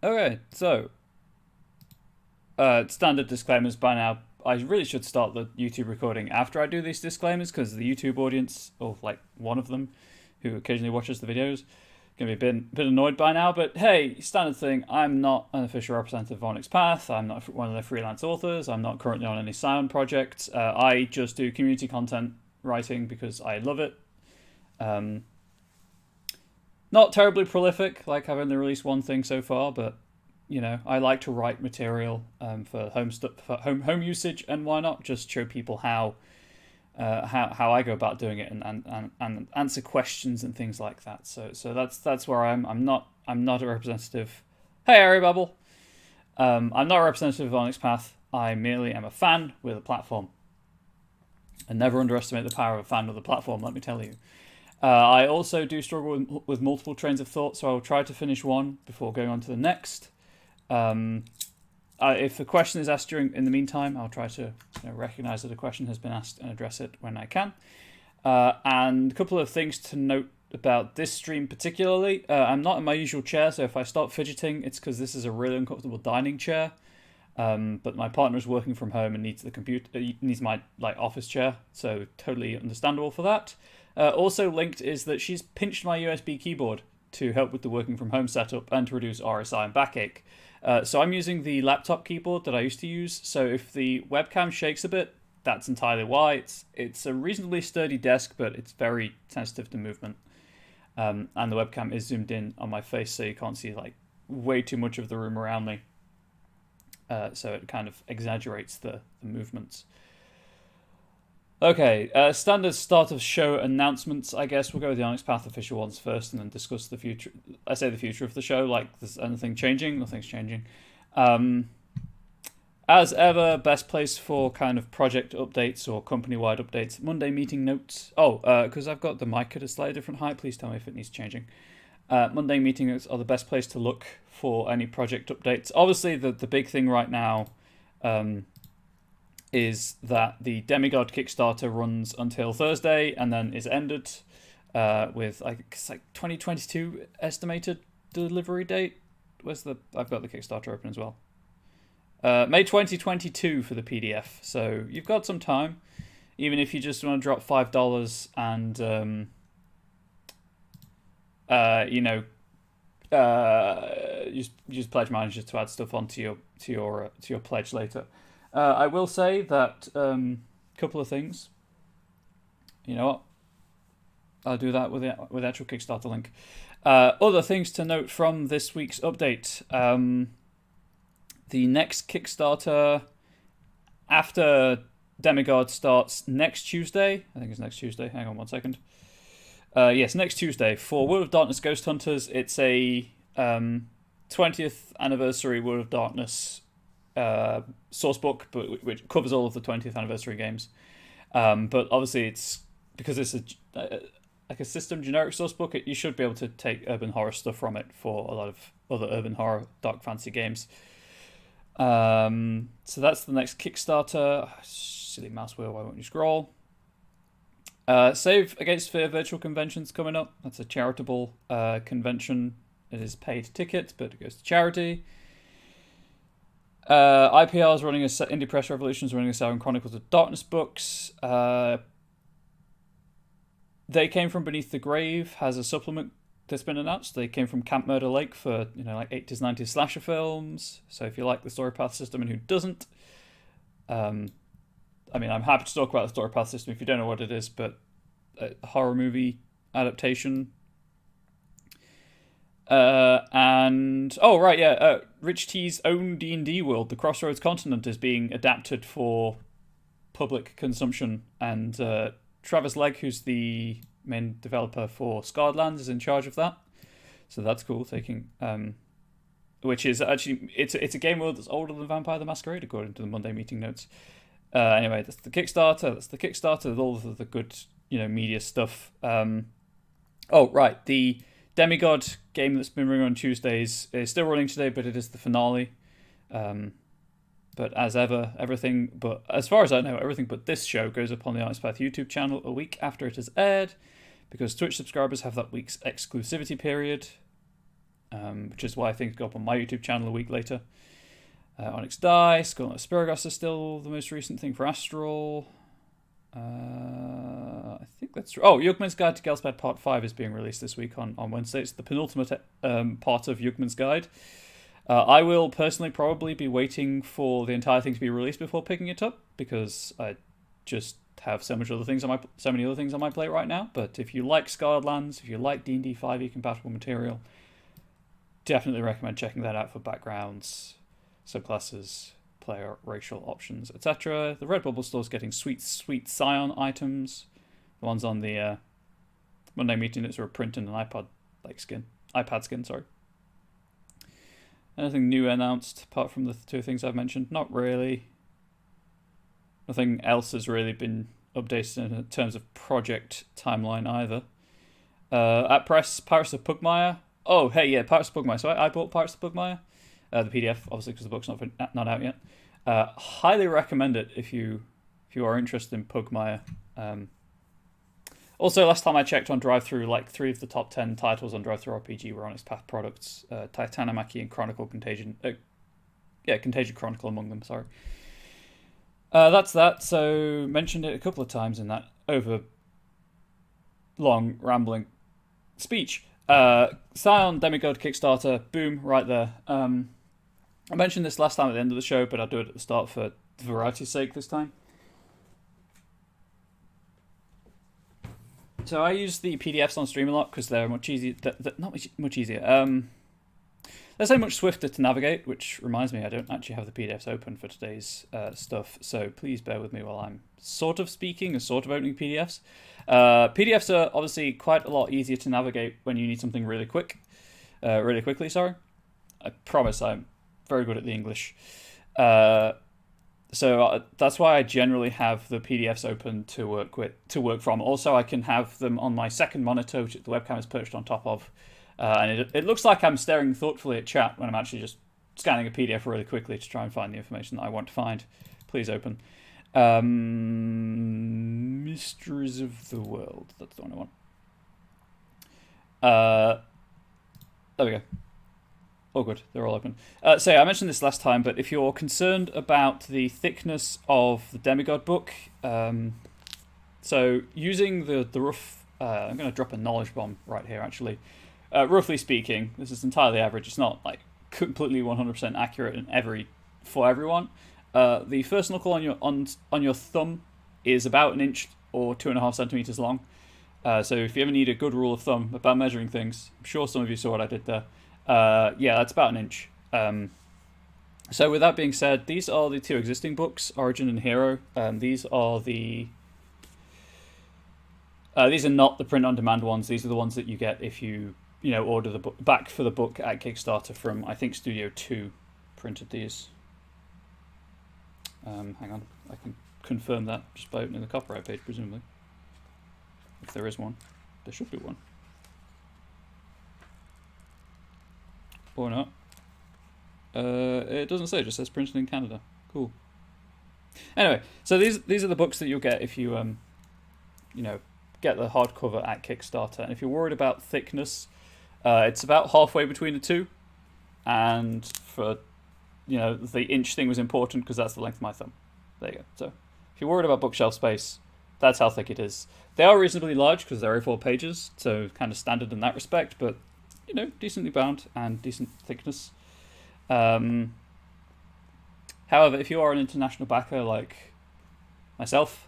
Okay, so standard disclaimers by now. I really should start the YouTube recording after I do these disclaimers because the YouTube audience, or like one of them, who occasionally watches the videos, gonna be a bit annoyed by now. But hey, standard thing. I'm not an official representative of Onyx Path. I'm not one of their freelance authors. I'm not currently on any sound projects. I just do community content writing because I love it. Um, Not terribly prolific. Like I've only released one thing so far, but I like to write material for home stuff, for home usage, and why not just show people how I go about doing it and answer questions and things like that. So that's where I'm not a representative. Hey, Ari Bubble. I'm not a representative of Onyx Path. I merely am a fan with a platform. And never underestimate the power of a fan with a platform. Let me tell you. I also do struggle with multiple trains of thought, so I'll try to finish one before going on to the next. If a question is asked in the meantime, I'll try to recognize that a question has been asked and address it when I can. And a couple of things to note about this stream particularly. I'm not in my usual chair, so if I start fidgeting, it's because this is a really uncomfortable dining chair. But my partner is working from home and needs the computer, needs my office chair, so totally understandable for that. Also linked is that she's pinched my USB keyboard to help with the working from home setup and to reduce RSI and backache. So I'm using the laptop keyboard that I used to use. So if the webcam shakes a bit, that's entirely why. It's a reasonably sturdy desk, but it's very sensitive to movement. And the webcam is zoomed in on my face, so you can't see way too much of the room around me. So it kind of exaggerates the movements. Okay, standard start of show announcements. I guess we'll go with the Onyx Path official ones first, and then discuss the future. I say the future of the show, like there's anything changing. Nothing's changing. As ever, best place for kind of project updates or company-wide updates. Monday meeting notes. Oh, because I've got the mic at a slightly different height. Please tell me if it needs changing. Monday meeting notes are the best place to look for any project updates. Obviously, the big thing right now. Is that the Demigod Kickstarter runs until Thursday and then is ended with it's 2022 estimated delivery date. I've got the Kickstarter open as well. May 2022 for the PDF. So you've got some time, even if you just want to drop $5 and use Pledge Manager to add stuff onto your pledge later. I will say that couple of things. You know what? I'll do that with the actual Kickstarter link. Other things to note from this week's update. The next Kickstarter after Demigod starts next Tuesday. I think it's next Tuesday. Hang on one second. Yes, next Tuesday for World of Darkness Ghost Hunters. It's a 20th anniversary World of Darkness source book, but which covers all of the 20th anniversary games. But obviously, it's because it's a system generic source book. You should be able to take urban horror stuff from it for a lot of other urban horror dark fantasy games. So that's the next Kickstarter. Silly mouse wheel, why won't you scroll? Save Against Fear virtual convention's coming up. That's a charitable convention. It is paid ticket, but it goes to charity. IPR is running Indie Press Revolution is running a Seven Chronicles of Darkness books. They Came From Beneath the Grave has a supplement that's been announced. They came from Camp Murder Lake for 80s, 90s slasher films. So if you like the story path system, and who doesn't, I'm happy to talk about the story path system if you don't know what it is, but a horror movie adaptation. Rich T's own D&D world, the Crossroads Continent, is being adapted for public consumption, and Travis Legg, who's the main developer for Scarred Lands, is in charge of that. So that's cool. Which is actually it's a game world that's older than Vampire the Masquerade, according to the Monday meeting notes. Anyway, that's the Kickstarter. With all of the good media stuff. The Demigod game that's been running on Tuesdays is still running today, but it is the finale. But as ever, as far as I know, everything but this show goes up on the Onyx Path YouTube channel a week after it has aired, because Twitch subscribers have that week's exclusivity period. which is why I think it'll go up on my YouTube channel a week later. Onyx Dice, Gauntlet Asparagus is still the most recent thing for Astral. I think that's true. Oh, Yugman's Guide to Gelspad Part 5 is being released this week on Wednesday. It's the penultimate part of Yugman's Guide. I will personally probably be waiting for the entire thing to be released before picking it up, because I just have so many other things on my plate right now. But if you like Scarred Lands, if you like D&D 5e compatible material, definitely recommend checking that out for backgrounds, subclasses, player racial options, etc. The Redbubble store's getting sweet Scion items. The ones on the Monday meeting notes are a print and an iPad skin, sorry. Anything new announced apart from the two things I've mentioned? Not really. Nothing else has really been updated in terms of project timeline either. At press, Pirates of Pugmire. Oh, hey, yeah, Pirates of Pugmire. So I bought Pirates of Pugmire, the PDF, obviously, because the book's not out yet. Highly recommend it if you are interested in Pugmire. Also, last time I checked on DriveThru, like 3 of the top 10 titles on DriveThru RPG were Onyx Path products. Titanomachy and Chronicle Contagion. Contagion Chronicle among them, sorry. That's that. So, mentioned it a couple of times in that over long, rambling speech. Scion Demigod Kickstarter, boom, right there. I mentioned this last time at the end of the show, but I'll do it at the start for variety's sake this time. So I use the PDFs on stream a lot because they're much easier. Not much easier. They're so much swifter to navigate, which reminds me I don't actually have the PDFs open for today's stuff. So please bear with me while I'm sort of speaking and sort of opening PDFs. PDFs are obviously quite a lot easier to navigate when you need something really quickly. I promise I'm very good at the English. So that's why I generally have the PDFs open to work from. Also, I can have them on my second monitor, which the webcam is perched on top of, and it looks like I'm staring thoughtfully at chat when I'm actually just scanning a PDF really quickly to try and find the information that I want to find. Please open. Mysteries of the World. That's the one I want. There we go. Oh, good. They're all open. So yeah, I mentioned this last time, but if you're concerned about the thickness of the Demigod book, so using the rough... I'm going to drop a knowledge bomb right here, actually. Roughly speaking, this is entirely average. It's not like completely 100% accurate for everyone. The first knuckle on your thumb is about 1 inch or 2.5 centimeters long. So if you ever need a good rule of thumb about measuring things, I'm sure some of you saw what I did there. That's about 1 inch. So with that being said, these are the 2 existing books, Origin and Hero. These are not the print-on-demand ones. These are the ones that you get if you order the book back for the book at Kickstarter from, I think, Studio 2 printed these. Hang on, I can confirm that just by opening the copyright page, presumably. If there is one. There should be one. Or not. It doesn't say, it just says printed in Canada. Cool. Anyway, so these are the books that you'll get if you get the hardcover at Kickstarter. And if you're worried about thickness, it's about halfway between the two. And for the inch thing was important because that's the length of my thumb. There you go. So if you're worried about bookshelf space, that's how thick it is. They are reasonably large because they're A4 pages, so kind of standard in that respect, but decently bound and decent thickness. However, if you are an international backer like myself,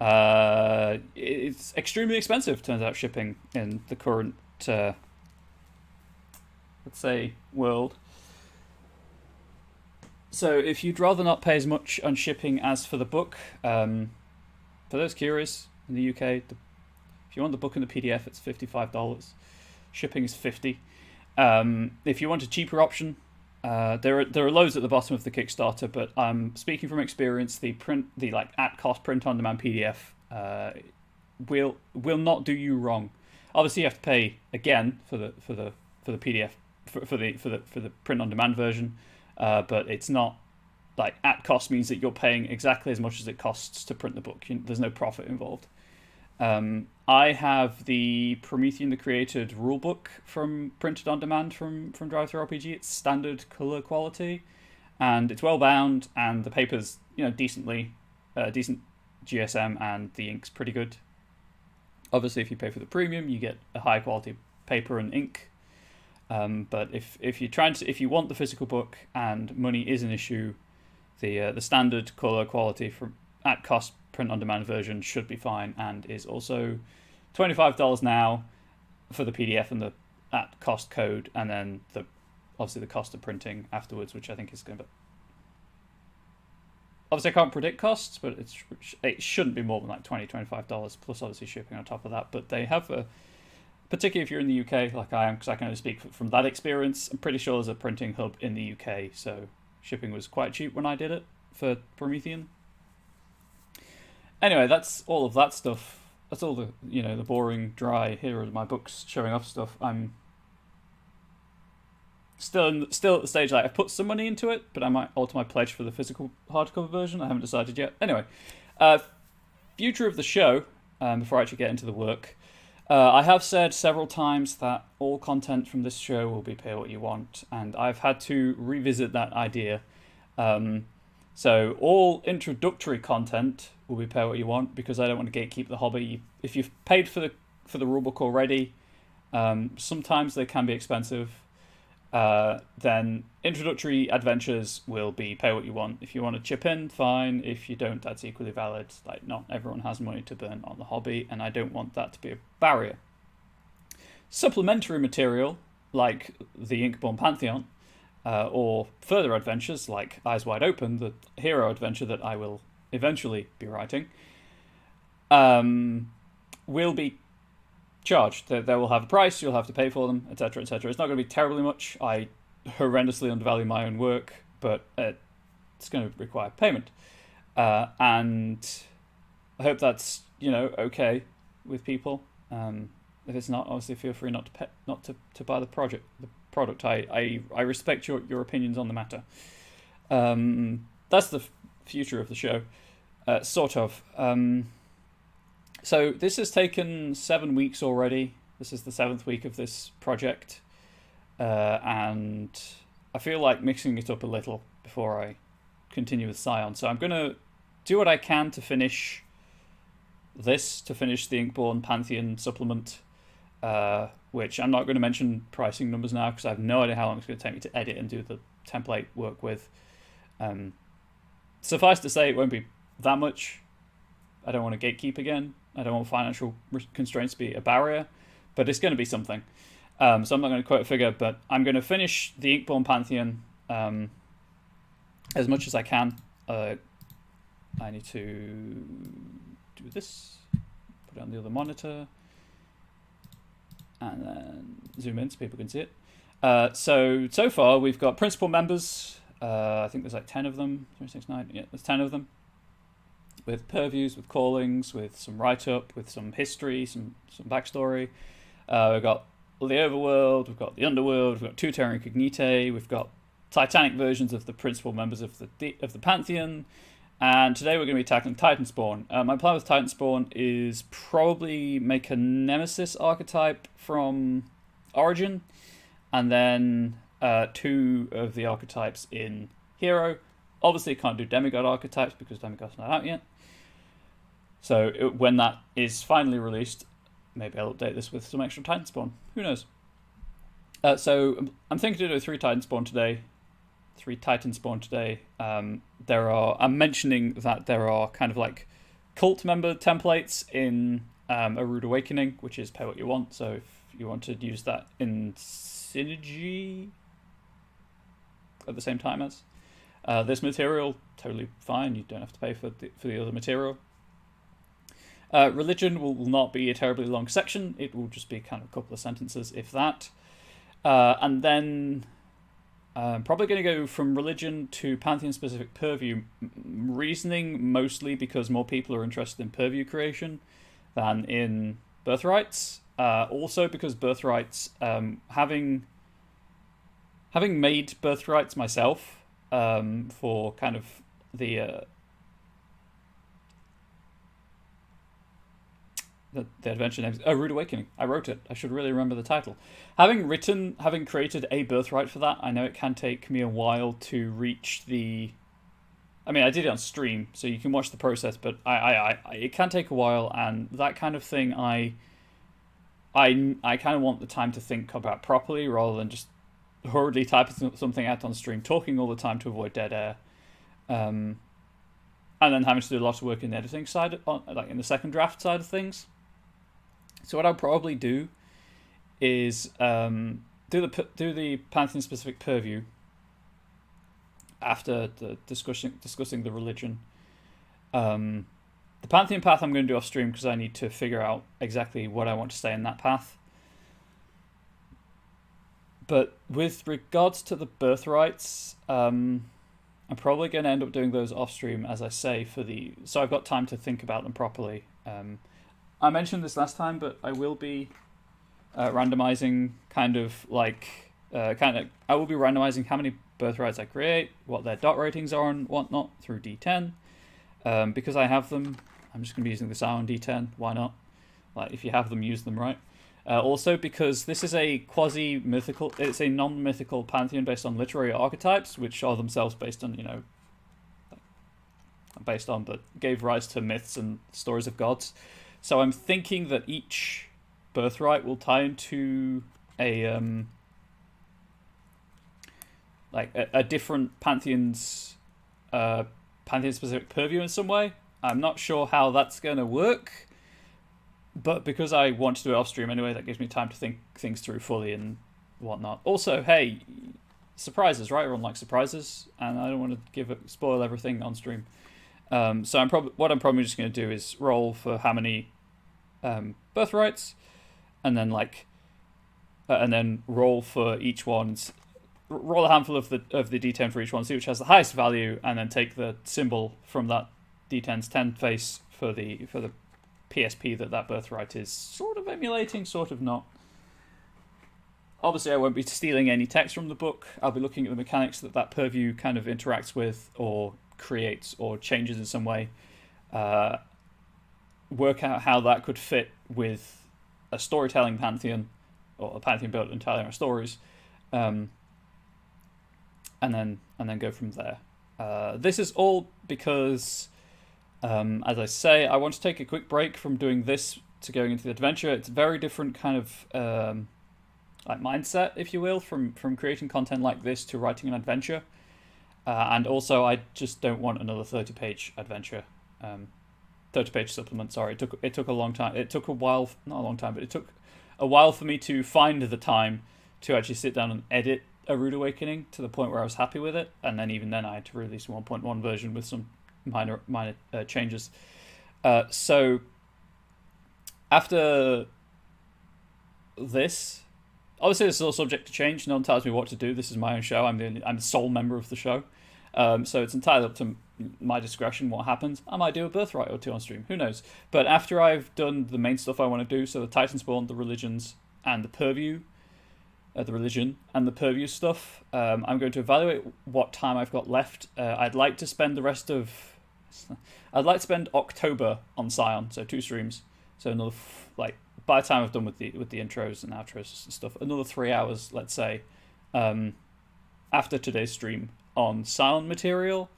it's extremely expensive, turns out, shipping in the current, let's say, world. So if you'd rather not pay as much on shipping as for the book, for those curious, in the UK, if you want the book and the PDF, it's $55. Shipping is $50. If you want a cheaper option, there are loads at the bottom of the Kickstarter, but I'm speaking from experience. The at cost print on demand PDF will not do you wrong. Obviously, you have to pay again for the PDF for the print on demand version, but it's not like at cost means that you're paying exactly as much as it costs to print the book. There's no profit involved. I have the Promethean the Created rulebook from printed on demand from DriveThruRPG. It's standard color quality, and it's well bound, and the paper's decent GSM, and the ink's pretty good. Obviously, if you pay for the premium, you get a high quality paper and ink. But if you want the physical book and money is an issue, the standard color quality from at cost print on demand version should be fine, and is also $25 now for the PDF and the at cost code, and then obviously the cost of printing afterwards, which I think is going to be. Obviously, I can't predict costs, but it shouldn't be more than like $25 plus obviously shipping on top of that. But they have particularly if you're in the UK, like I am, because I can only speak from that experience. I'm pretty sure there's a printing hub in the UK, so shipping was quite cheap when I did it for Promethean. Anyway, that's all of that stuff. That's all the boring, dry, here are my books showing off stuff. I'm still at the stage like I've put some money into it, but I might alter my pledge for the physical hardcover version. I haven't decided yet. Anyway, future of the show, before I actually get into the work. I have said several times that all content from this show will be pay what you want, and I've had to revisit that idea. So all introductory content will be pay what you want, because I don't want to gatekeep the hobby. If you've paid for the rulebook already, sometimes they can be expensive. Then introductory adventures will be pay what you want. If you want to chip in, fine. If you don't, that's equally valid. Like, not everyone has money to burn on the hobby, and I don't want that to be a barrier. Supplementary material, like the Inkborn Pantheon, or further adventures like Eyes Wide Open, the hero adventure that I will eventually be writing, will be charged. They will have a price, you'll have to pay for them, etc., etc. It's not going to be terribly much. I horrendously undervalue my own work, but it's going to require payment. And I hope that's, okay with people. If it's not, obviously feel free not to buy the product. I respect your opinions on the matter. That's the future of the show, sort of. So this has taken 7 weeks already. This is the 7th week of this project, and I feel like mixing it up a little before I continue with Scion. So I'm going to do what I can to finish the Inkborn Pantheon supplement, which I'm not going to mention pricing numbers now because I have no idea how long it's going to take me to edit and do the template work with. Suffice to say, it won't be that much. I don't want to gatekeep again. I don't want financial constraints to be a barrier, but it's going to be something. So I'm not going to quote a figure, but I'm going to finish the Inkborn Pantheon as much as I can. I need to do this, put it on the other monitor, and then zoom in so people can see it. So far we've got principal members. I think there's like 10 of them. 3, 6, 9. Yeah, there's 10 of them. With purviews, with callings, with some write-up, with some history, some backstory. We've got the overworld, we've got the underworld, we've got two Terra Incognitae, we've got Titanic versions of the principal members of the Pantheon, and today we're going to be tackling Titanspawn. My plan with Titanspawn is probably make a Nemesis archetype from Origin, and then 2 of the archetypes in Hero. Obviously, can't do demigod archetypes because demigod's not out yet. So when that is finally released, maybe I'll update this with some extra Titanspawn. Who knows? So I'm thinking to do 3 Titanspawn today. 3 Titanspawn today. I'm mentioning that there are kind of like cult member templates in A Rude Awakening, which is pay what you want. So if you want to use that in Synergy at the same time as this material, totally fine. You don't have to pay for the other material. Religion will not be a terribly long section. It will just be kind of a couple of sentences, if that. And then I'm probably going to go from religion to Pantheon-specific purview reasoning, mostly because more people are interested in purview creation than in birthrights. Also because birthrights, having made birthrights myself, for kind of the the adventure name is A Rude Awakening. I wrote it. I should really remember the title. Having created a birthright for that, I know it can take me a while to reach the. I mean, I did it on stream, so you can watch the process, but it can take a while, and that kind of thing, I kind of want the time to think about properly rather than just hurriedly typing something out on stream, talking all the time to avoid dead air, and then having to do a lot of work in the editing side, like in the second draft side of things. So what I'll probably do is do the Pantheon specific purview after the discussing the religion. The Pantheon path I'm going to do off stream because I need to figure out exactly what I want to say in that path. But with regards to the birthrights, I'm probably going to end up doing those off stream, as I say, so I've got time to think about them properly. I mentioned this last time, but I will be randomizing I will be randomizing how many birthrights I create, what their dot ratings are and whatnot through D10. Because I have them, I'm just going to be using the Scion D10. Why not? Like, if you have them, use them, right? Also, because this is a quasi-mythical, it's a non-mythical pantheon based on literary archetypes, which are themselves based on, but gave rise to myths and stories of gods. So I'm thinking that each birthright will tie into a different pantheon's pantheon-specific purview in some way. I'm not sure how that's going to work, but because I want to do it off stream anyway, that gives me time to think things through fully and whatnot. Also, hey, surprises, right? Everyone likes surprises, and I don't want to spoil everything on stream. So I'm probably just going to do is roll for how many birthrights, and then roll for each one. Roll a handful of the D10 for each one, see which has the highest value, and then take the symbol from that D10's 10 face for the PSP that birthright is sort of emulating, sort of not. Obviously, I won't be stealing any text from the book. I'll be looking at the mechanics that purview kind of interacts with, or creates, or changes in some way. Work out how that could fit with a storytelling pantheon, or a pantheon built entirely on stories. And then go from there. This is all because, as I say, I want to take a quick break from doing this to going into the adventure. It's a very different kind of mindset, if you will, from creating content like this to writing an adventure. And also, I just don't want another 30-page adventure, 30-page supplement. Sorry, it took a long time. It took a while, not a long time, but it took a while for me to find the time to actually sit down and edit A Rude Awakening to the point where I was happy with it, and then even then I had to release a 1.1 version with some minor changes. So after this, obviously this is all subject to change. No one tells me what to do. This is my own show. I'm the sole member of the show, so it's entirely up to my discretion what happens. I might do a birthright or two on stream. Who knows? But after I've done the main stuff I want to do, so the Titanspawn, the religions, and the purview. The religion and the purview stuff. I'm going to evaluate what time I've got left. I'd like to spend October on Scion, so 2 streams. So another by the time I've done with the intros and outros and stuff, another 3 hours, let's say, after today's stream on Scion material,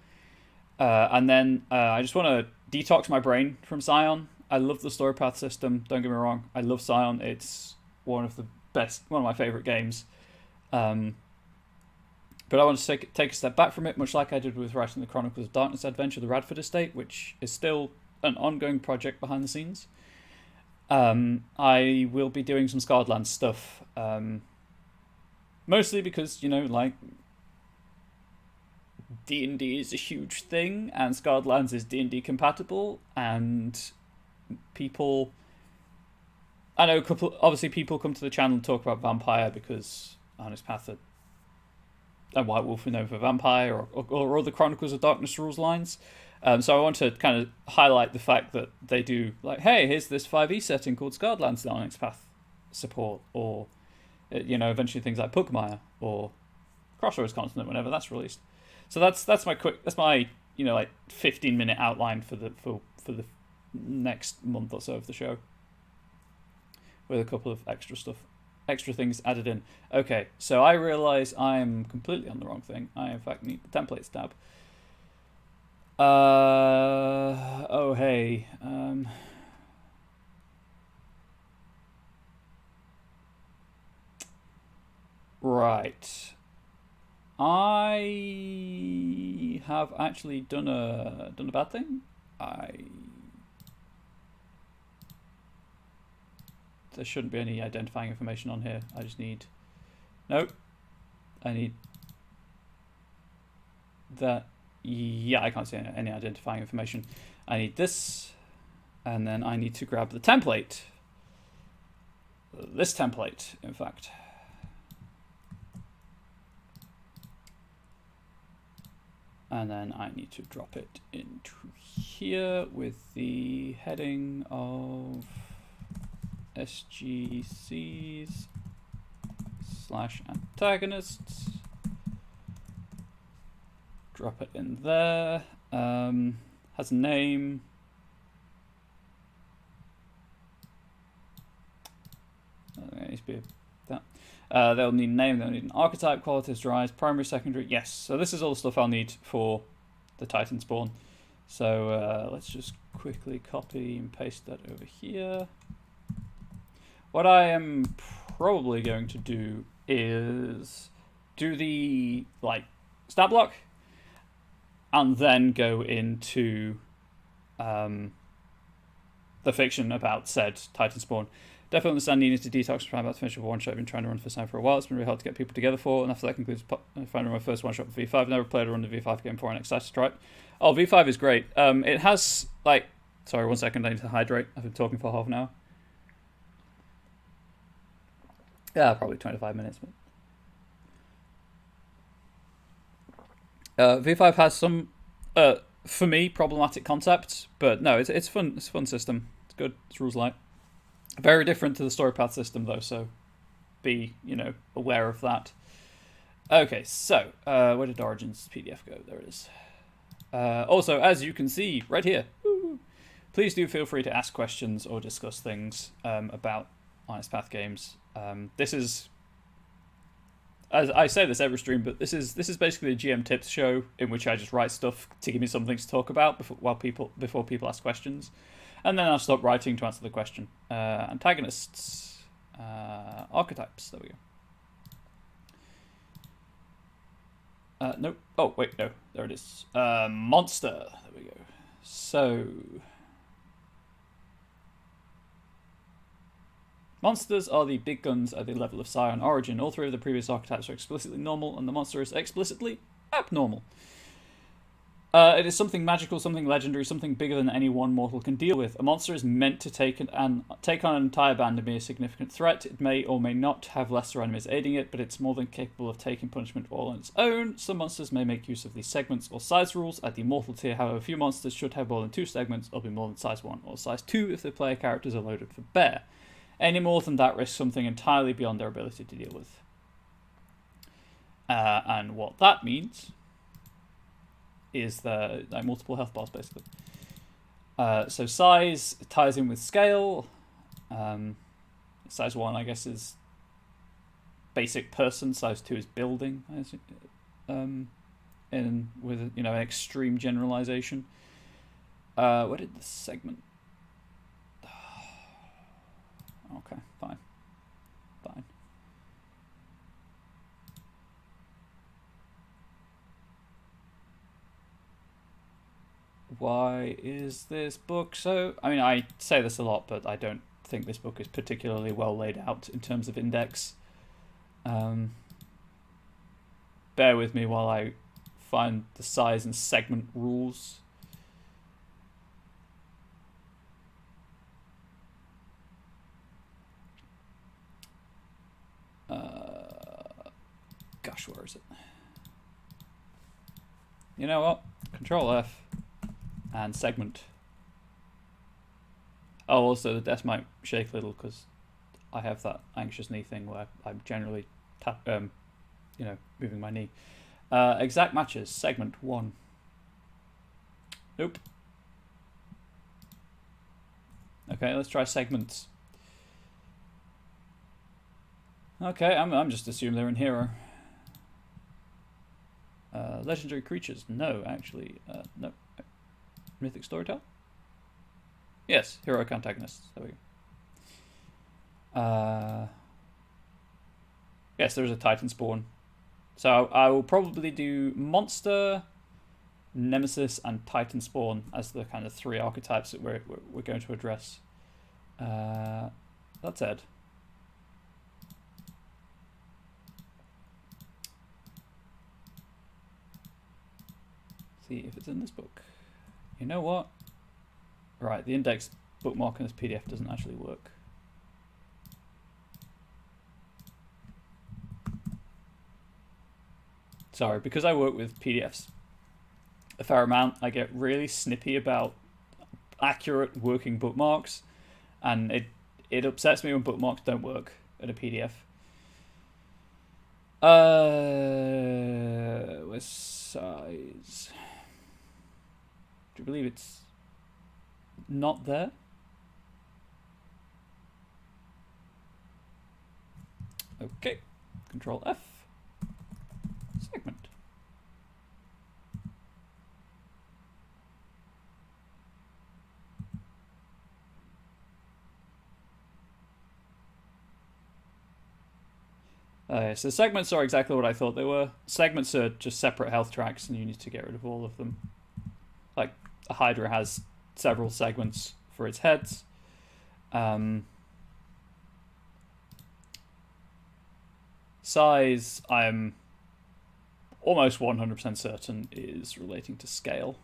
and then I just want to detox my brain from Scion. I love the story path system. Don't get me wrong. I love Scion. It's one of my favorite games, but I want to take a step back from it, much like I did with writing the Chronicles of Darkness adventure, the Radford Estate, which is still an ongoing project behind the scenes. I will be doing some Scarred stuff, mostly because D&D is a huge thing, and Scarred is D&D compatible, and people. I know obviously people come to the channel and talk about Vampire because Honest Path and White Wolf are known for Vampire or other Chronicles of Darkness rules lines. So I want to kind of highlight the fact that they do, hey, here's this 5e setting called Scarred Lands that Honest Path support, or eventually things like Pugmire or Crossroads Continent whenever that's released. So that's my 15-minute outline for the next month or so of the show. with a couple of extra things added in. Okay, so I realise I'm completely on the wrong thing. I in fact need the templates tab. Oh hey. Right. I have actually done a bad thing. There shouldn't be any identifying information on here. I just need... Nope. I need that. Yeah, I can't see any identifying information. I need this, and then I need to grab the template. This template, in fact. And then I need to drop it into here with the heading of SGCs/antagonists. Drop it in there. Has a name. There needs to be that. They'll need a name, they'll need an archetype, qualities, rise, primary, secondary. Yes, so this is all the stuff I'll need for the Titan spawn. So let's just quickly copy and paste that over here. What I am probably going to do is do the stat block and then go into the fiction about said Titan spawn. Definitely understand needing to detox and try about to finish with one shot. I've been trying to run for time for a while. It's been really hard to get people together for. And after that concludes, I found my first one shot for V5. I've never played or run the V5 game before and excited to try it. Oh, V5 is great. It has sorry, 1 second. I need to hydrate. I've been talking for half an hour. Yeah, probably 25 minutes. But V5 has some, for me, problematic concepts, but no, it's fun. It's a fun system. It's good. It's rules light. Very different to the story path system, though, so be, aware of that. Okay, so, where did Origins PDF go? There it is. Also, as you can see, right here, please do feel free to ask questions or discuss things about Honest Path games. This is, as I say this every stream, but this is basically a GM tips show in which I just write stuff to give me something to talk about before people ask questions. And then I'll stop writing to answer the question. Antagonists. Archetypes. There we go. Nope. Oh, wait, no. There it is. Monster. There we go. So... monsters are the big guns at the level of Scion Origin. All three of the previous archetypes are explicitly normal, and the monster is explicitly abnormal. It is something magical, something legendary, something bigger than any one mortal can deal with. A monster is meant to take on an entire band and be a significant threat. It may or may not have lesser enemies aiding it, but it's more than capable of taking punishment all on its own. Some monsters may make use of these segments or size rules. At the mortal tier, however, few monsters should have more than 2 segments or be more than size 1 or size 2 if the player characters are loaded for bear. Any more than that risks something entirely beyond their ability to deal with. And what that means is the multiple health bars, basically. So size ties in with scale. Size 1, I guess, is basic person. Size 2 is building. In with an extreme generalization. Where did the segment? Okay, fine. Why is this book so... I mean, I say this a lot, but I don't think this book is particularly well laid out in terms of index. Bear with me while I find the size and segment rules. Gosh, where is it? You know what? Control F and segment. Oh, also the desk might shake a little because I have that anxious knee thing where I'm generally moving my knee. Exact matches, segment 1. Nope. Okay, let's try segments. Okay, I'm just assuming they're in Hero. Legendary creatures. No, actually. No. Mythic Storytell? Yes, Heroic Antagonists. There we go. Yes, there's a Titan Spawn. So I will probably do Monster, Nemesis, and Titan Spawn as the kind of 3 archetypes that we're going to address. That's Ed. See if it's in this book. You know what? Right, the index bookmark in this PDF doesn't actually work. Sorry, because I work with PDFs a fair amount, I get really snippy about accurate working bookmarks, and it upsets me when bookmarks don't work at a PDF. What size? Do you believe it's not there? Okay, Control F. Segment. So segments are exactly what I thought they were. Segments are just separate health tracks, and you need to get rid of all of them. Like, a Hydra has several segments for its heads. Size, I'm almost 100% certain is relating to scale.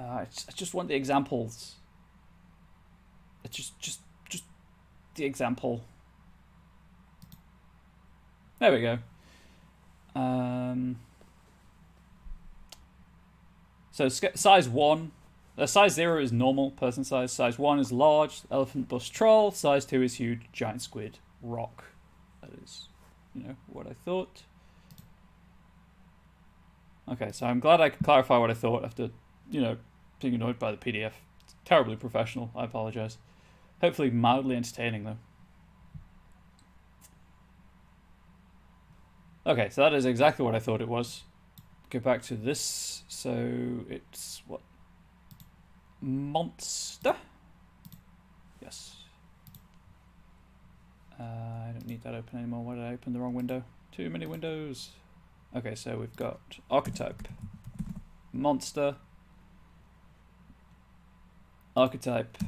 I just want the examples. Just the example. There we go. So size 1. Size 0 is normal, person size. Size 1 is large, elephant, bus, troll. Size 2 is huge, giant squid, rock. That is, what I thought. Okay, so I'm glad I could clarify what I thought after, being annoyed by the PDF. It's terribly professional. I apologize. Hopefully mildly entertaining, though. Okay, so that is exactly what I thought it was. Go back to this. So it's what? Monster? Yes. I don't need that open anymore. Why did I open the wrong window? Too many windows. Okay, so we've got archetype, monster, archetype,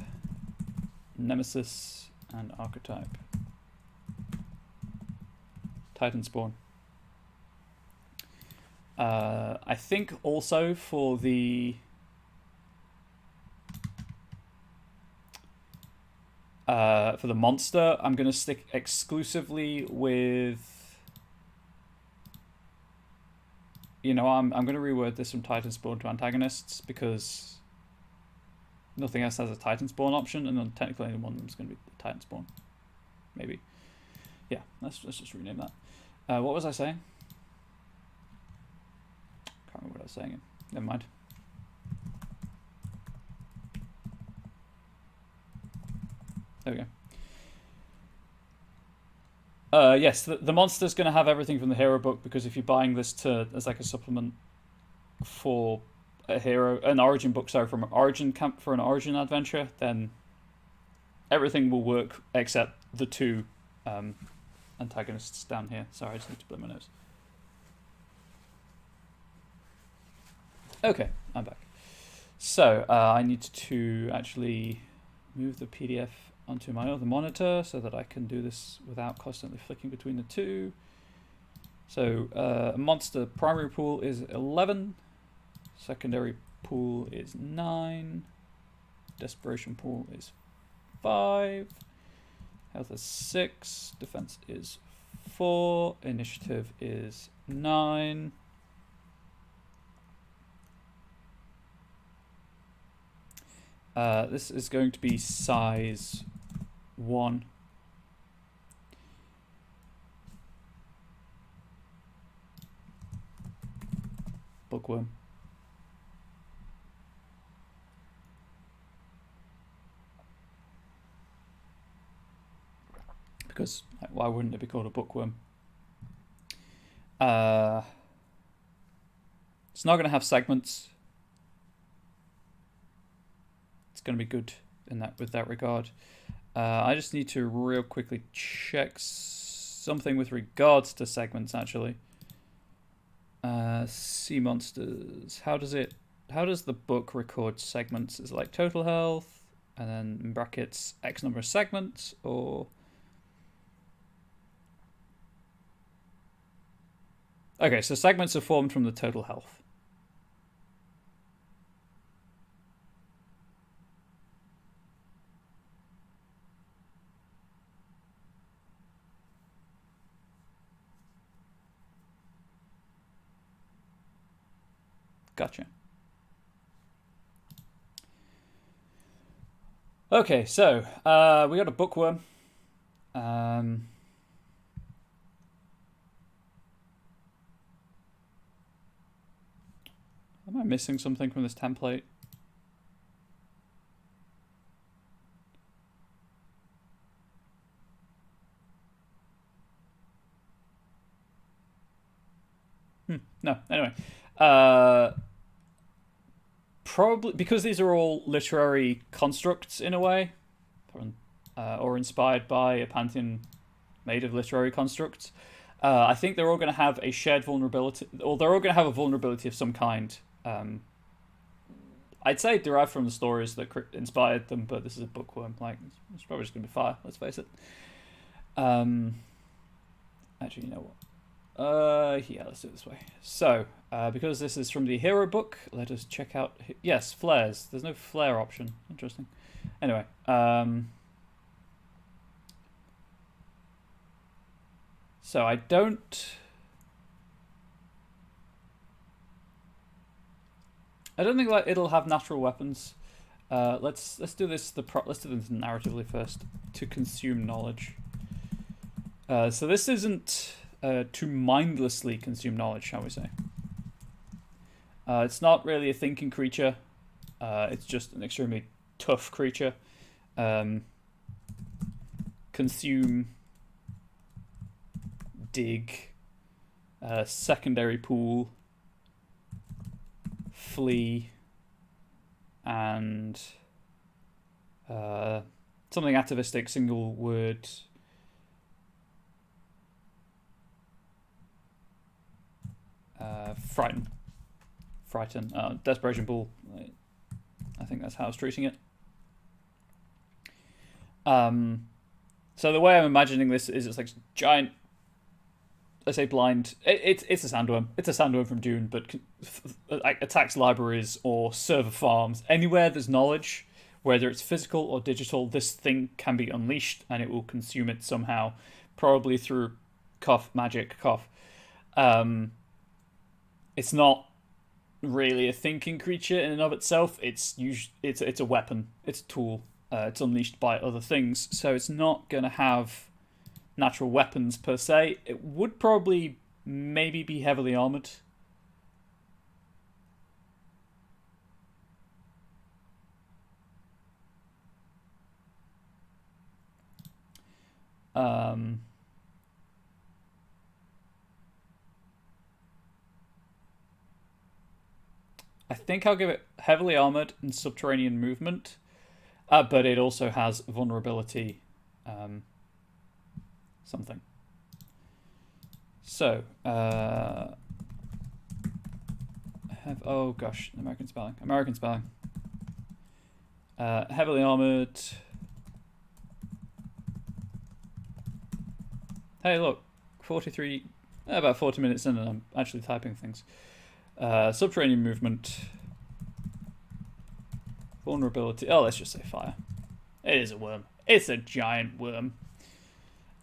nemesis, and archetype. Titan spawn. I think also for the monster, I'm gonna stick exclusively with. I'm gonna reword this from Titan spawn to antagonists because nothing else has a Titan spawn option, and then technically only one of them is gonna be the Titan spawn. Maybe. Yeah, let's just rename that. What was I saying? Can't remember what I was saying. Never mind. There we go. Yes, the monster's going to have everything from the hero book, because if you're buying this as like a supplement for an origin book, sorry, from an origin camp for an origin adventure, then everything will work except the 2 antagonists down here. Sorry, I just need to blur my nose. Okay, I'm back. So I need to actually move the PDF onto my other monitor so that I can do this without constantly flicking between the 2. So monster primary pool is 11, secondary pool is 9, desperation pool is 5, health is 6, defense is 4, initiative is 9. This is going to be size 1. Bookworm. because like, why wouldn't it be called a bookworm? It's not going to have segments. It's going to be good in that with that regard. I just need to real quickly check something with regards to segments, actually. Sea monsters. How does the book record segments? Is it like total health and then in brackets X number of segments, or okay, so segments are formed from the total health. Gotcha. Okay, so we got a bookworm. Am I missing something from this template? No. Anyway, probably because these are all literary constructs in a way, or inspired by a pantheon made of literary constructs. I think they're all going to have a shared vulnerability, or they're all going to have a vulnerability of some kind. I'd say derived from the stories that inspired them, but this is a bookworm. Like, it's probably just going to be fire. Let's face it. Actually, you know what? Yeah, let's do it this way. So, because this is from the hero book, let us check out. Yes, flares. There's no flare option. Interesting. Anyway, so I don't think like it'll have natural weapons. Let's do this let's do this narratively first to consume knowledge. So this isn't to mindlessly consume knowledge, shall we say? It's not really a thinking creature. It's just an extremely tough creature. Consume, dig, secondary pool, flee, and something atavistic, single word. Frighten. Desperation pool. I think that's how I was treating it. So the way I'm imagining this is it's like giant. I say blind. It's a sandworm. It's a sandworm from Dune, but like attacks libraries or server farms. Anywhere there's knowledge, whether it's physical or digital, this thing can be unleashed and it will consume it somehow, probably through magic. It's not really a thinking creature in and of itself. It's a weapon. It's a tool. It's unleashed by other things, so it's not going to have natural weapons per se. It would probably maybe be heavily armored. I think I'll give it heavily armored and subterranean movement, but it also has vulnerability. Something. So, oh gosh, American spelling. Heavily armored. Hey, look, 43, about 40 minutes in, and I'm actually typing things. Subterranean movement. Vulnerability. Oh, let's just say fire. It is a worm. It's a giant worm.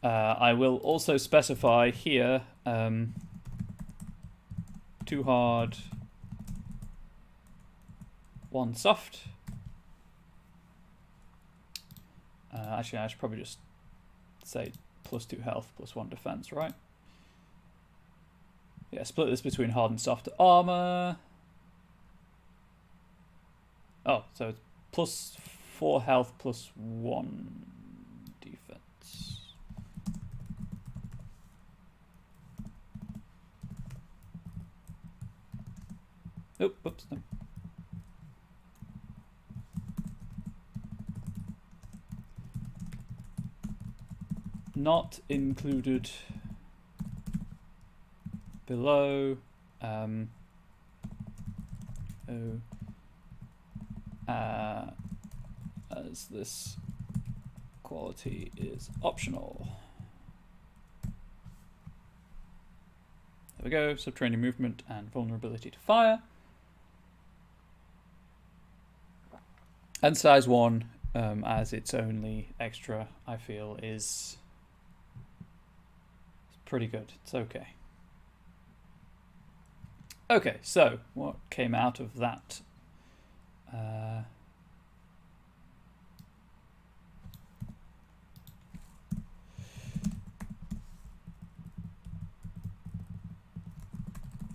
I will also specify here 2 hard, 1 soft. Actually, I should probably just say +2 health, +1 defense, right? Yeah, split this between hard and soft armor. Oh, so it's +4 health, +1 defense. Oh, whoops, no. Not included below. As this quality is optional. There we go, subterranean movement and vulnerability to fire. And size 1, as its only extra, I feel, is pretty good. It's okay. Okay, so what came out of that?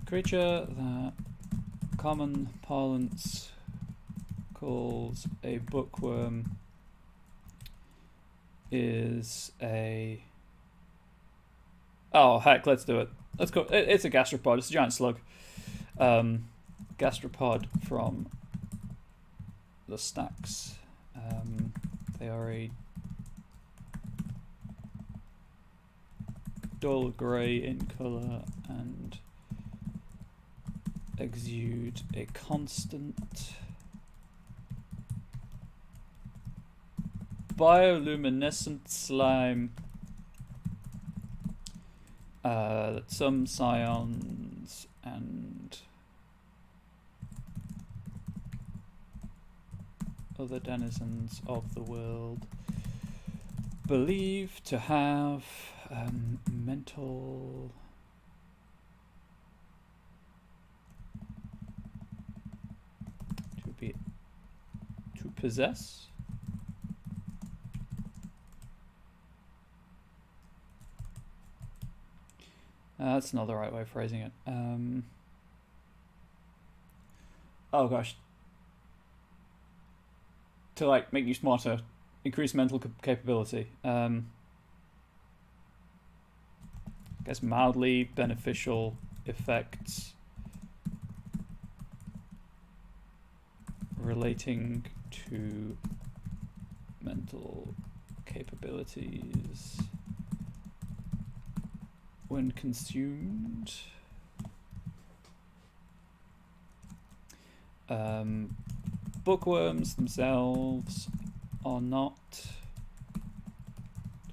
Creature that common parlance calls a bookworm is a... Oh, heck, let's do it. Let's go. It's a gastropod. It's a giant slug. Gastropod from the stacks. They are a dull grey in colour and exude a constant bioluminescent slime that some scions and other denizens of the world believe to have mental to possess. That's not the right way of phrasing it. Oh gosh. To like make you smarter, increase mental capability. I guess mildly beneficial effects relating to mental capabilities when consumed. Bookworms themselves are not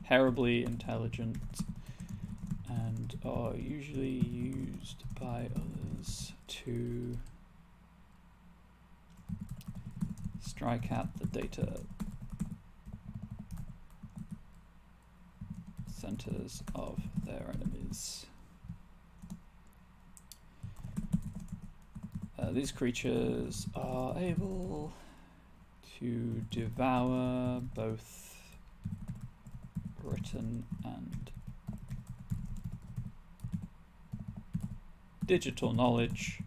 terribly intelligent and are usually used by others to strike at the data centers of their enemies. These creatures are able to devour both written and digital knowledge,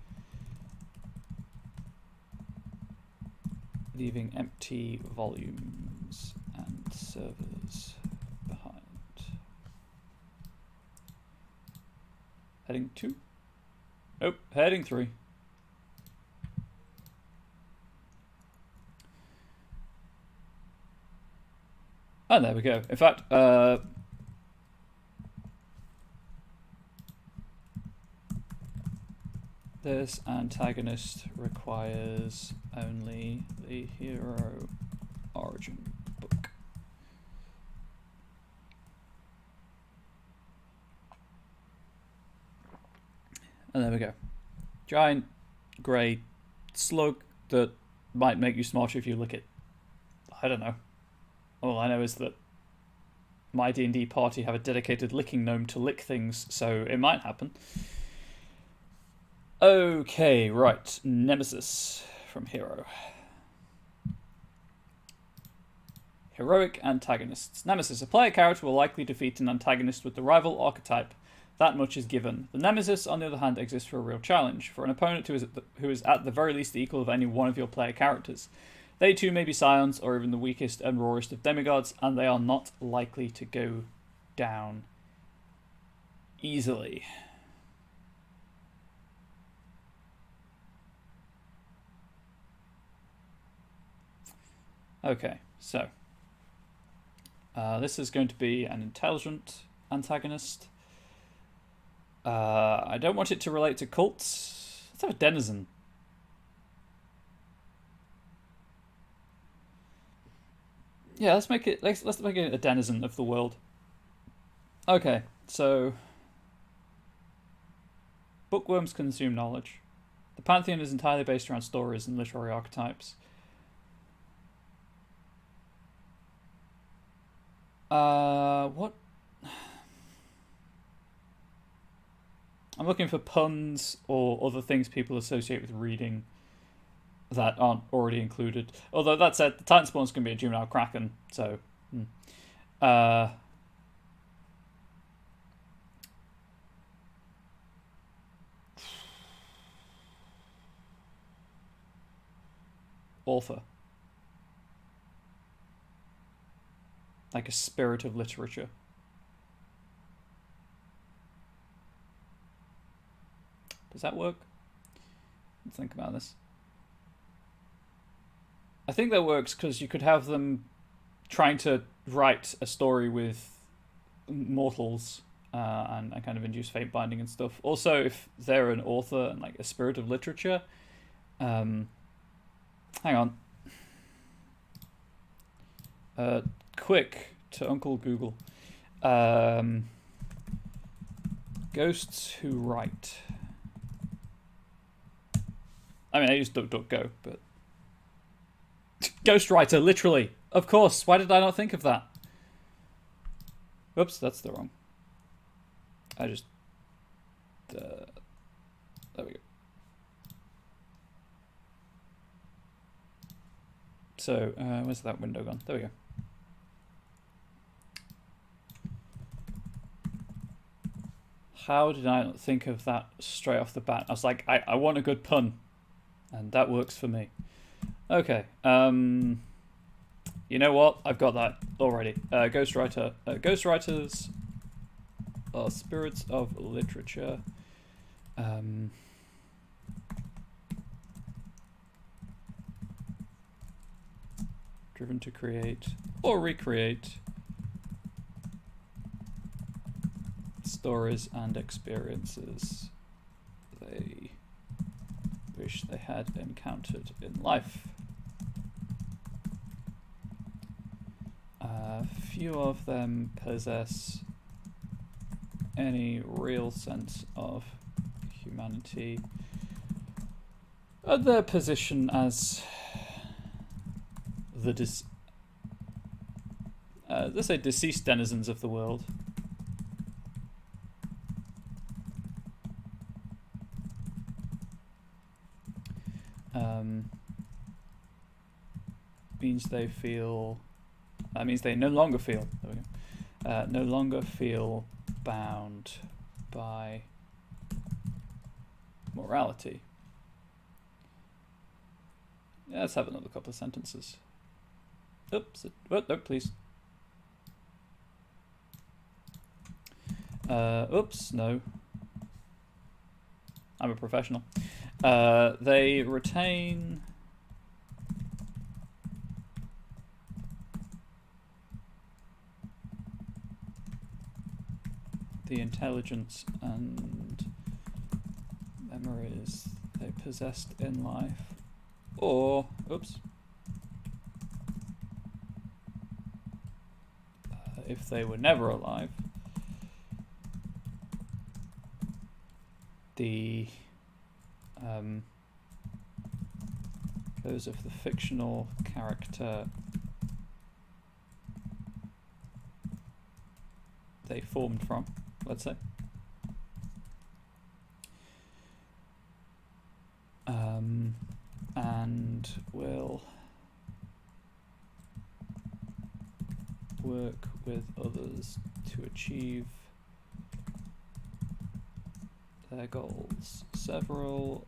leaving empty volumes and servers behind. Heading 2? Oh, heading 3. And there we go. In fact, this antagonist requires only the hero origin book. And there we go. Giant grey slug that might make you smarter if you lick it. I don't know. All I know is that my D&D party have a dedicated licking gnome to lick things, so it might happen. Okay, right. Nemesis from Hero. Heroic antagonists. Nemesis. A player character will likely defeat an antagonist with the rival archetype. That much is given. The Nemesis, on the other hand, exists for a real challenge, for an opponent who is at the very least the equal of any one of your player characters. They too may be scions, or even the weakest and rawest of demigods, and they are not likely to go down easily. Okay, so this is going to be an intelligent antagonist. I don't want it to relate to cults. Let's have a denizen. Yeah, let's make it. Let's make it a denizen of the world. Okay, so bookworms consume knowledge. The pantheon is entirely based around stories and literary archetypes. What? I'm looking for puns or other things people associate with reading that aren't already included. Although that said, the Titan spawn's going to be a juvenile kraken, so. Uh, author. Like a spirit of literature. Does that work? Let's think about this. I think that works because you could have them trying to write a story with mortals and kind of induce fate binding and stuff. Also, if they're an author and like a spirit of literature, hang on. Quick to Uncle Google. Ghosts who write. I mean, I use DuckDuckGo, but ghostwriter, literally. Of course. Why did I not think of that? Whoops, that's the wrong. I just. There we go. So, where's that window gone? There we go. How did I not think of that straight off the bat? I was like, I want a good pun. And that works for me. Okay. You know what? I've got that already. Ghostwriter. Ghostwriters are spirits of literature. Driven to create or recreate stories and experiences they wish they had encountered in life. Few of them possess any real sense of humanity. Their position as the let's say deceased denizens of the world. Means they feel. That means they no longer feel. There we go. No longer feel bound by morality. Yeah, let's have another couple of sentences. Oops. Oh, no, please. Oops. No. I'm a professional. They retain the intelligence and memories they possessed in life, or if they were never alive, the those of the fictional character they formed from, let's say. And will work with others to achieve their goals. Several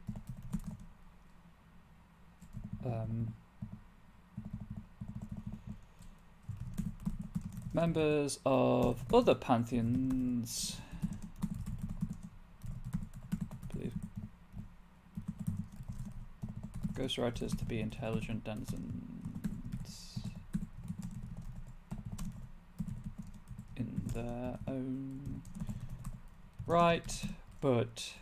members of other pantheons believe ghostwriters to be intelligent denizens their own right, but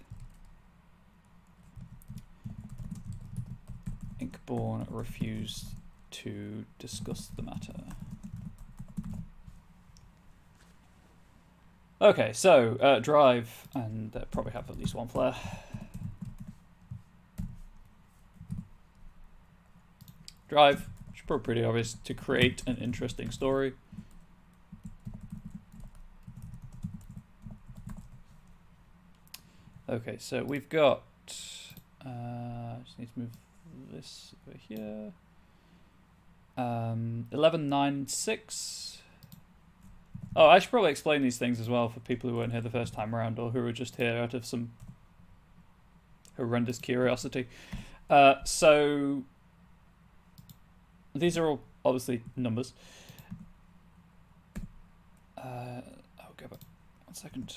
Inkborn refused to discuss the matter. Okay, so drive, and probably have at least one flare. Drive, which is probably pretty obvious, to create an interesting story. Okay, so we've got, just need to move this over here. 1196. Oh, I should probably explain these things as well for people who weren't here the first time around, or who were just here out of some horrendous curiosity. So these are all obviously numbers. I'll go back 1 second.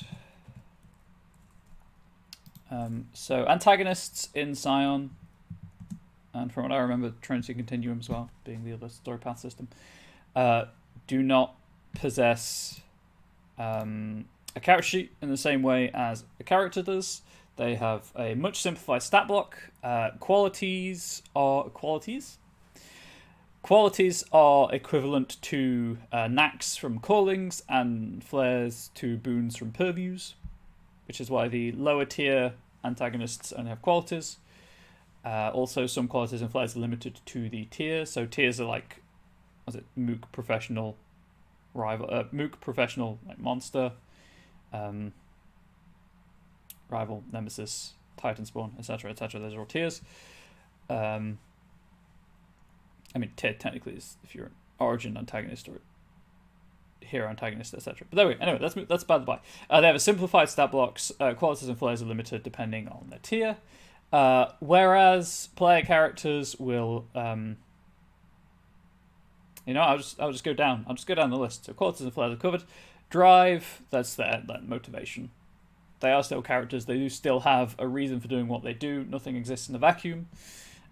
So antagonists in Scion, and from what I remember, Trinity Continuum as well, being the other story path system, do not possess a character sheet in the same way as a character does. They have a much simplified stat block. Qualities are equivalent to knacks from callings and flares to boons from purviews, which is why the lower tier antagonists only have qualities. Also, some qualities and flares are limited to the tier. So tiers are like, Mook Professional, Rival, Mook Professional, like Monster, Rival, Nemesis, Titan Spawn, etc., etc. Those are all tiers. I mean, tier technically is if you're an Origin antagonist or hero antagonist, etc. But there we go. Anyway, that's by the by. They have a simplified stat blocks. Qualities and flares are limited depending on their tier. Whereas player characters will, I'll just go down. I'll just go down the list. So qualities and flares are covered. Drive, that's their motivation. They are still characters. They do still have a reason for doing what they do. Nothing exists in a vacuum.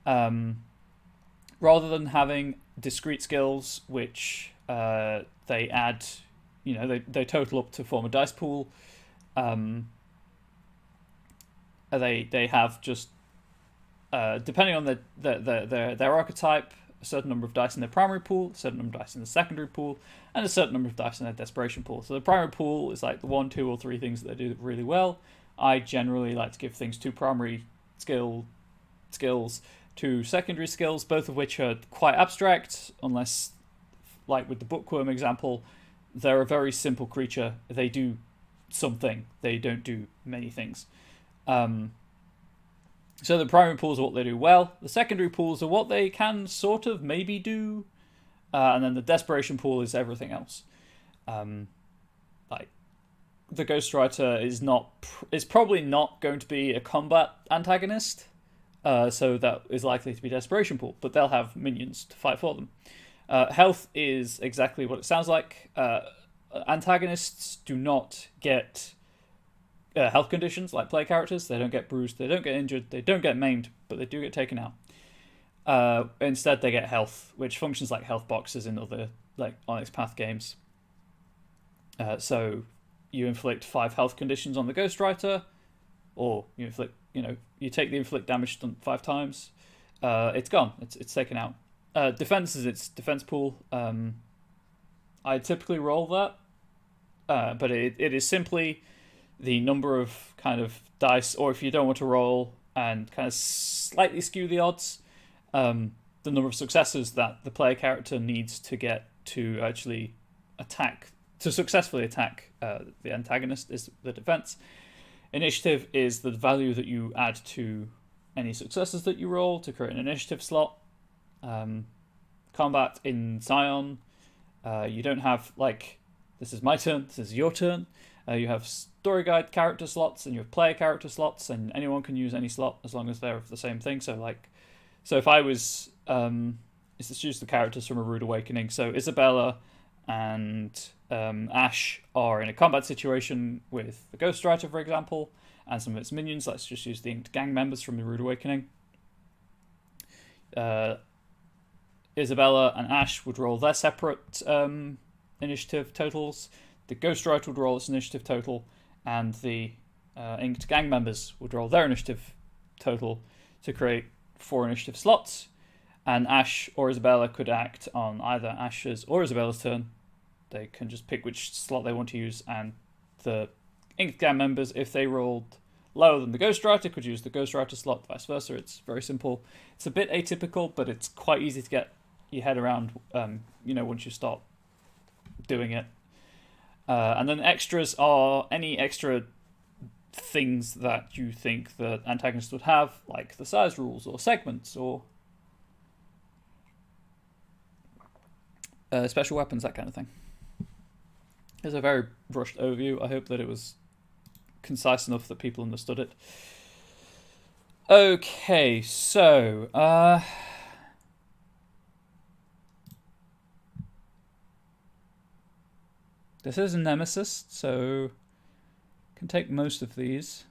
Rather than having discrete skills, which they add, they total up to form a dice pool. They have just, depending on their archetype, a certain number of dice in their primary pool, a certain number of dice in the secondary pool, and a certain number of dice in their desperation pool. So the primary pool is like the 1, 2, or 3 things that they do really well. I generally like to give things 2 primary skills, 2 secondary skills, both of which are quite abstract, unless, like with the bookworm example, they're a very simple creature. They do something. They don't do many things. So the primary pools are what they do well. The secondary pools are what they can sort of maybe do. And then the desperation pool is everything else. Like the Ghostwriter is probably not going to be a combat antagonist. So that is likely to be desperation pool, but they'll have minions to fight for them. Health is exactly what it sounds like. Antagonists do not get health conditions like play characters. They don't get bruised, they don't get injured, they don't get maimed, but they do get taken out. Instead, they get health, which functions like health boxes in other like Onyx Path games. So you inflict 5 health conditions on the Ghostwriter, or you inflict, you take the inflict damage 5 times. It's gone. It's taken out. Defense is its defense pool. I typically roll that, but it is simply the number of kind of dice, or if you don't want to roll and kind of slightly skew the odds, the number of successes that the player character needs to get to actually successfully attack the antagonist is the defense. Initiative is the value that you add to any successes that you roll to create an initiative slot. Combat in Scion, you don't have this is my turn, this is your turn. You have story guide character slots and you have player character slots, and anyone can use any slot as long as they're of the same thing. So if I was, let's use the characters from A Rude Awakening. So Isabella and Ash are in a combat situation with the Ghostwriter, for example, and some of its minions. Let's just use the Inked gang members from The Rude Awakening. Isabella and Ash would roll their separate initiative totals. the Ghostwriter would roll its initiative total, and the Inked gang members would roll their initiative total to create 4 initiative slots. And Ash or Isabella could act on either Ash's or Isabella's turn. They can just pick which slot they want to use, and the Inked gang members, if they rolled lower than the Ghostwriter, could use the Ghostwriter slot, vice versa. It's very simple. It's a bit atypical, but it's quite easy to get your head around, once you start doing it. And then extras are any extra things that you think the antagonist would have, like the size rules or segments or special weapons, that kind of thing. It's a very rushed overview. I hope that it was concise enough that people understood it. Okay, so this is a nemesis, so can take most of these.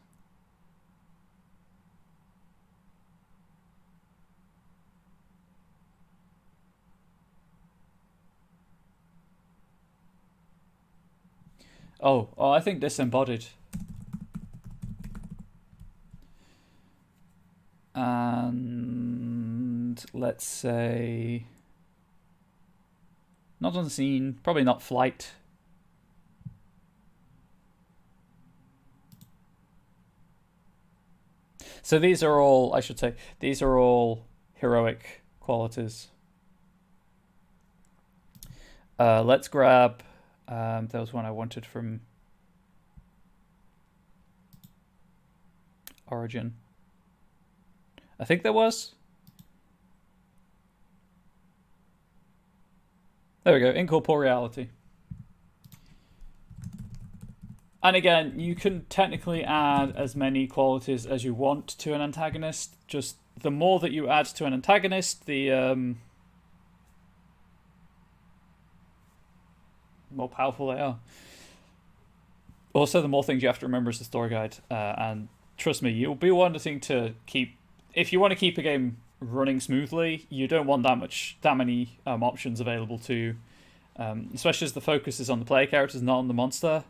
Oh, I think disembodied. And let's say not on the scene, probably not flight. So these are all, I should say, these are all heroic qualities. Let's grab, there was one I wanted from Origin. I think there was. There we go, incorporeality. And again, you can technically add as many qualities as you want to an antagonist. Just the more that you add to an antagonist, the more powerful they are. Also, the more things you have to remember as the story guide. And trust me, you'll be wanting to keep... If you want to keep a game running smoothly, you don't want that many options available to you. Especially as the focus is on the player characters, not on the monster.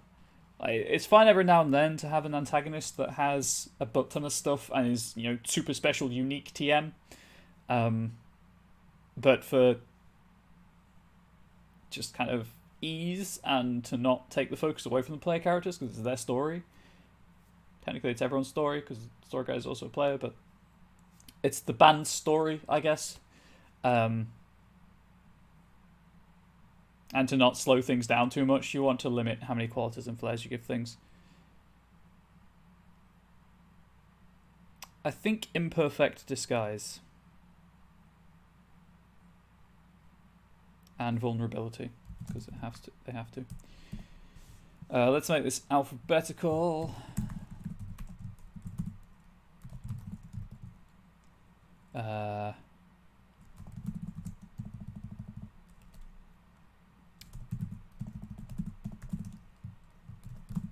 It's fine every now and then to have an antagonist that has a butt ton of stuff and is, super special, unique TM. But for just kind of ease and to not take the focus away from the player characters because it's their story. Technically, it's everyone's story because the story guy is also a player, but it's the band's story, I guess. And to not slow things down too much, you want to limit how many qualities and flares you give things. I think imperfect disguise. And vulnerability, because they have to. Let's make this alphabetical.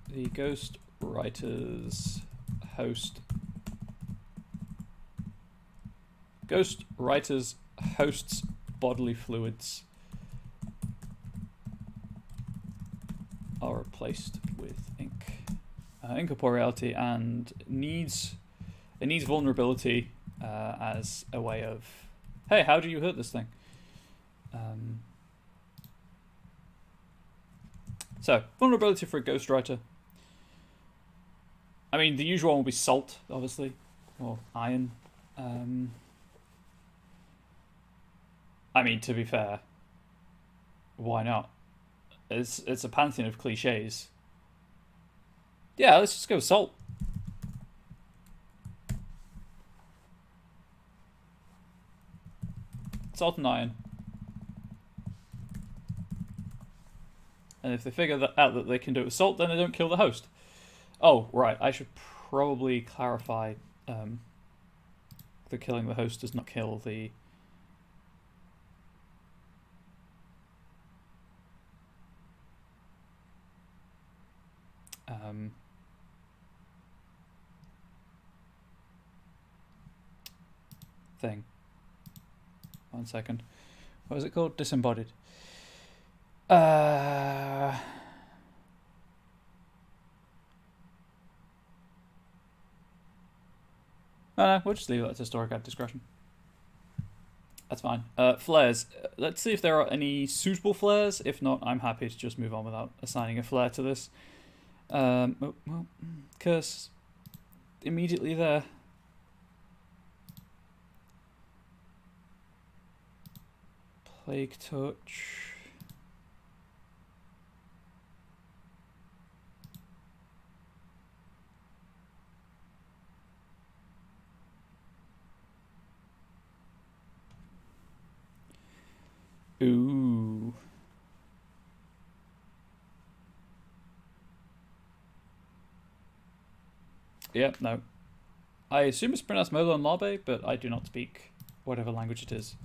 The Ghost Writers host. Ghost Writers hosts bodily fluids are replaced with ink. Incorporeality, and it needs vulnerability as a way of, hey, how do you hurt this thing? So vulnerability for a ghostwriter. I mean, the usual one will be salt, obviously, or iron. I mean, to be fair, why not? It's a pantheon of cliches. Yeah, let's just go with salt. Salt and iron. And if they figure out that they can do it with salt, then they don't kill the host. Oh, right. I should probably clarify that killing the host does not kill the... thing. 1 second. What was it called? Disembodied. We'll just leave that to story guide discretion. That's fine. Flares. Let's see if there are any suitable flares. If not, I'm happy to just move on without assigning a flare to this. Curse. Immediately there. Plague Touch. Ooh. Yep, no. I assume it's pronounced Molon Labe, but I do not speak whatever language it is.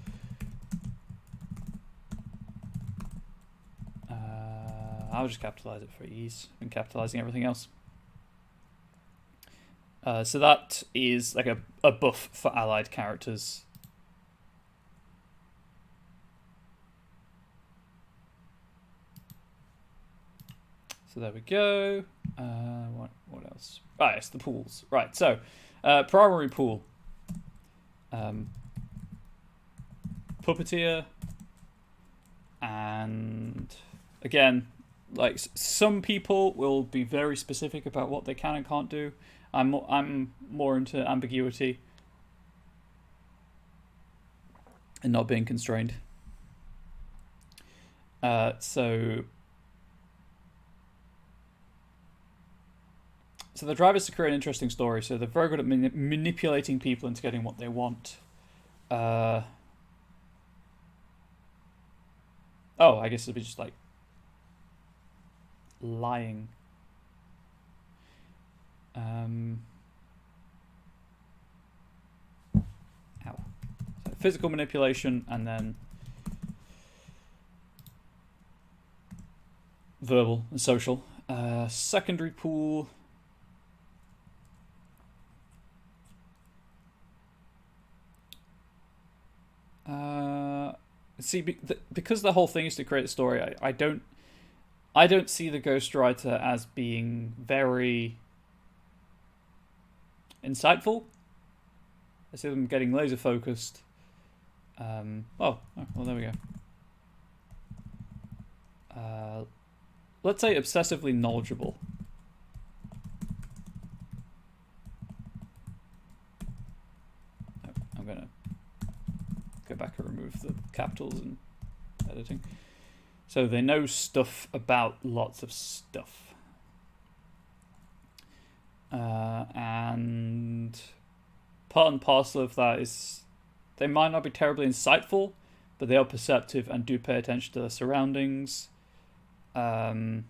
I'll just capitalize it for ease and capitalizing everything else. So that is like a buff for allied characters. So there we go. What else? Ah, yes, the pools. Right, so primary pool. Puppeteer. And again, like some people will be very specific about what they can and can't do. I'm more into ambiguity and not being constrained. So the drive is to create an interesting story. So they're very good at manipulating people into getting what they want. Oh, I guess it'd be just like lying. Ow. So physical manipulation and then verbal and social. Secondary pool. See, because the whole thing is to create a story, I don't see the ghostwriter as being very insightful. I see them getting laser focused. Well, there we go. Let's say obsessively knowledgeable. I'm gonna go back and remove the capitals and editing. So they know stuff about lots of stuff. And part and parcel of that is they might not be terribly insightful, but they are perceptive and do pay attention to their surroundings. I mean,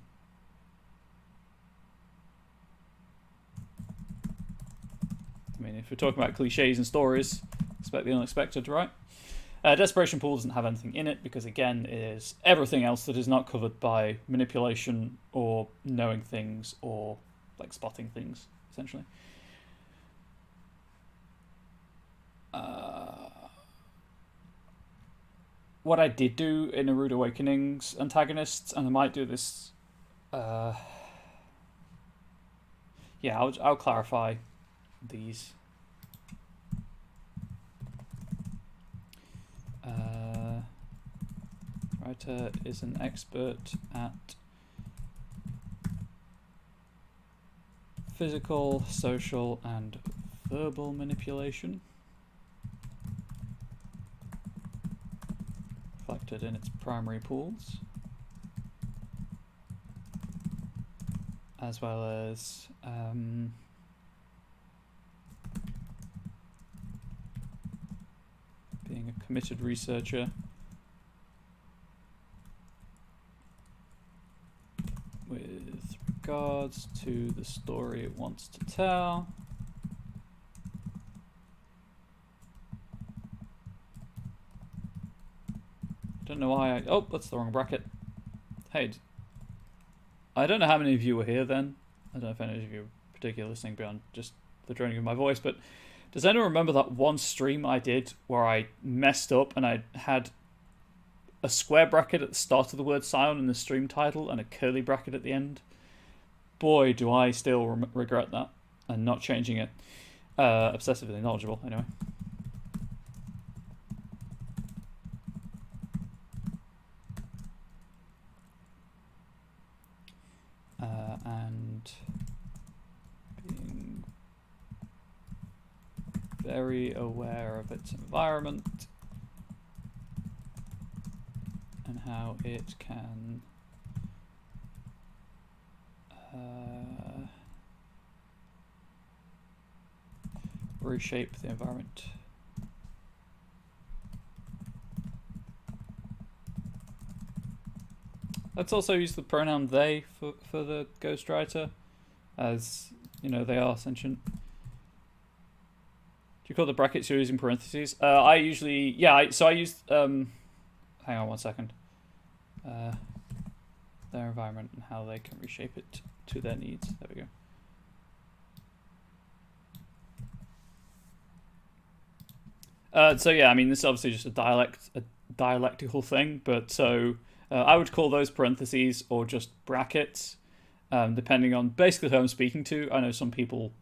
if we're talking about cliches and stories, expect the unexpected, right? Desperation Pool doesn't have anything in it because, again, it is everything else that is not covered by manipulation or knowing things or like spotting things, essentially. What I did do in A Rude Awakening's Antagonists, and I might do this... yeah, I'll clarify these. Writer is an expert at physical, social, and verbal manipulation, reflected in its primary pools, as well as being a committed researcher with regards to the story it wants to tell. Don't know why I... Oh, that's the wrong bracket. Hey, I don't know how many of you were here then. I don't know if any of you are particularly listening beyond just the droning of my voice, but does anyone remember that one stream I did where I messed up and I had a square bracket at the start of the word Scion in the stream title and a curly bracket at the end? Boy, do I still regret that and not changing it. Obsessively knowledgeable, anyway. And being very aware of its environment and how it can reshape the environment. Let's also use the pronoun they for the ghostwriter, as you know they are sentient. Do you call the brackets you're using parentheses? I usually, yeah. So I used. Hang on 1 second. Their environment and how they can reshape it to their needs. There we go. So yeah, I mean, this is obviously just a dialectical thing, but so I would call those parentheses or just brackets, depending on basically who I'm speaking to. I know some people,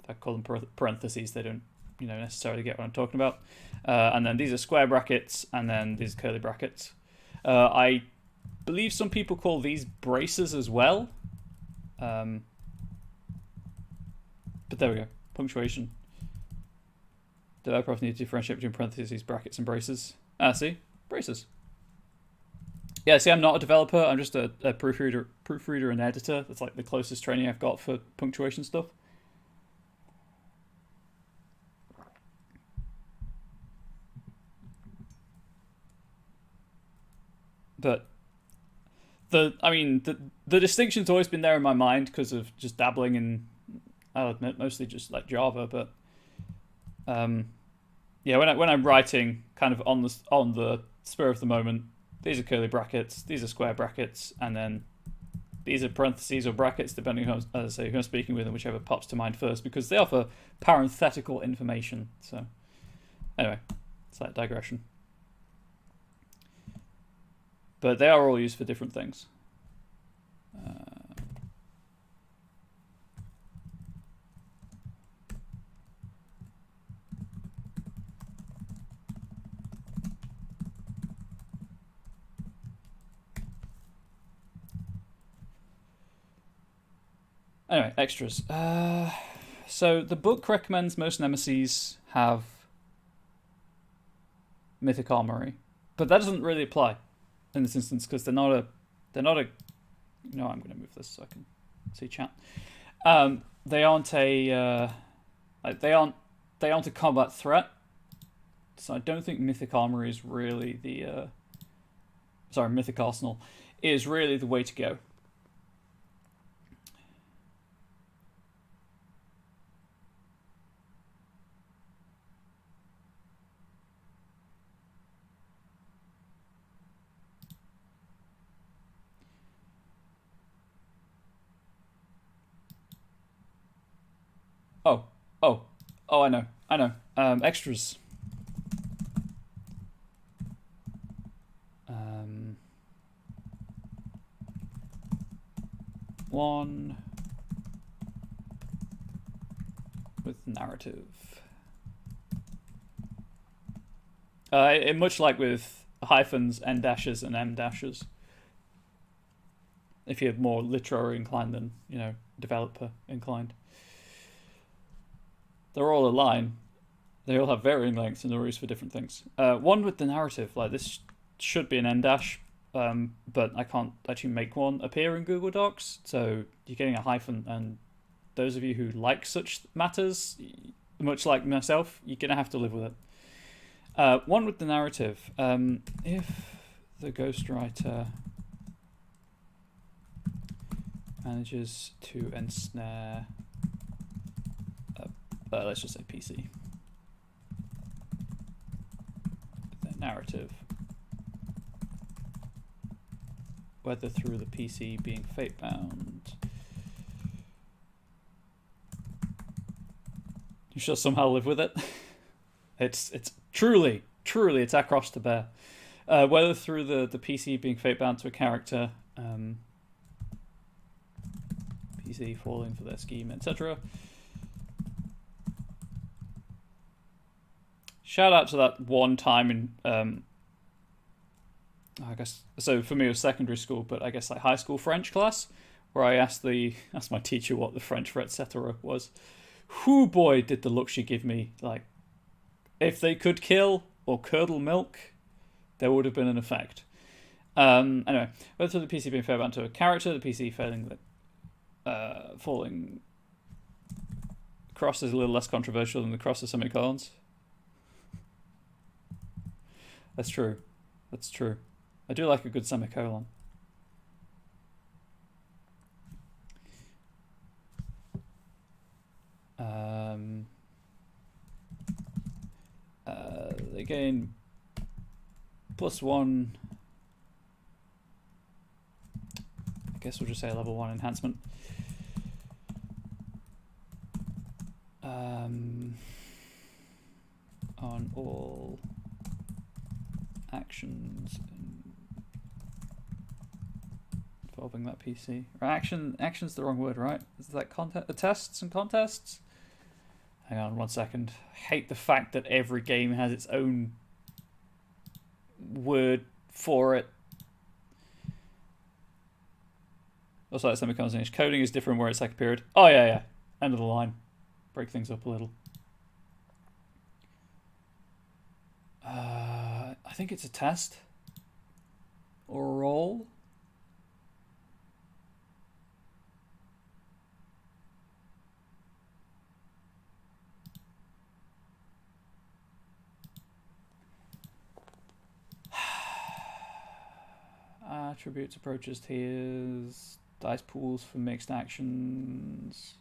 if I call them parentheses, they don't, necessarily get what I'm talking about. And then these are square brackets, and then these are curly brackets. I believe some people call these braces as well. But there we go. Punctuation. Do I probably need to differentiate between parentheses, brackets, and braces? See? Braces. Yeah, see, I'm not a developer. I'm just a proofreader and editor. That's like the closest training I've got for punctuation stuff. But the distinction's always been there in my mind because of just dabbling in, I'll admit, mostly just like Java. But yeah, when I'm writing, kind of on the spur of the moment, these are curly brackets, these are square brackets, and then these are parentheses or brackets, depending on, as I say, who I'm speaking with and whichever pops to mind first, because they offer parenthetical information. So anyway, slight digression. But they are all used for different things. Anyway, extras. So the book recommends most nemesis have mythic armory, but that doesn't really apply in this instance because they're not a. I'm going to move this so I can see chat. They aren't a. They aren't a combat threat. So I don't think mythic armory is really the. Mythic arsenal is really the way to go. Oh, I know. Extras. One with narrative. Much like with hyphens, n dashes, and m dashes. If you're more literary inclined than developer inclined. They're all a line. They all have varying lengths and they're used for different things. One with the narrative, like this should be an n dash, but I can't actually make one appear in Google Docs, so you're getting a hyphen, and those of you who like such matters, much like myself, you're going to have to live with it. One with the narrative. If the ghostwriter manages to ensnare let's just say PC. The narrative, whether through the PC being fate-bound, you shall somehow live with it. It's truly it's Across to bear. Whether through the PC being fate-bound to a character, PC falling for their scheme, etc. Shout out to that one time in I guess so for me it was secondary school, but I guess like high school French class, where I asked my teacher what the French for etc. was. Whoo boy, did the look she give me! Like, if they could kill or curdle milk, there would have been an effect. Anyway, whether the PC being fair to a character, the PC falling cross is a little less controversial than the cross of semicolons. That's true. That's true. I do like a good semicolon. They gain +1. I guess we'll just say level 1 enhancement. On all actions involving that PC. Action's the wrong word, right? Is that tests and contests? Hang on 1 second. I hate the fact that every game has its own word for it. Also, like semicolons in English. Coding is different where it's like a period. Oh, yeah. End of the line. Break things up a little. I think it's a test. Or a roll. Attributes, approaches, tiers, dice pools for mixed actions.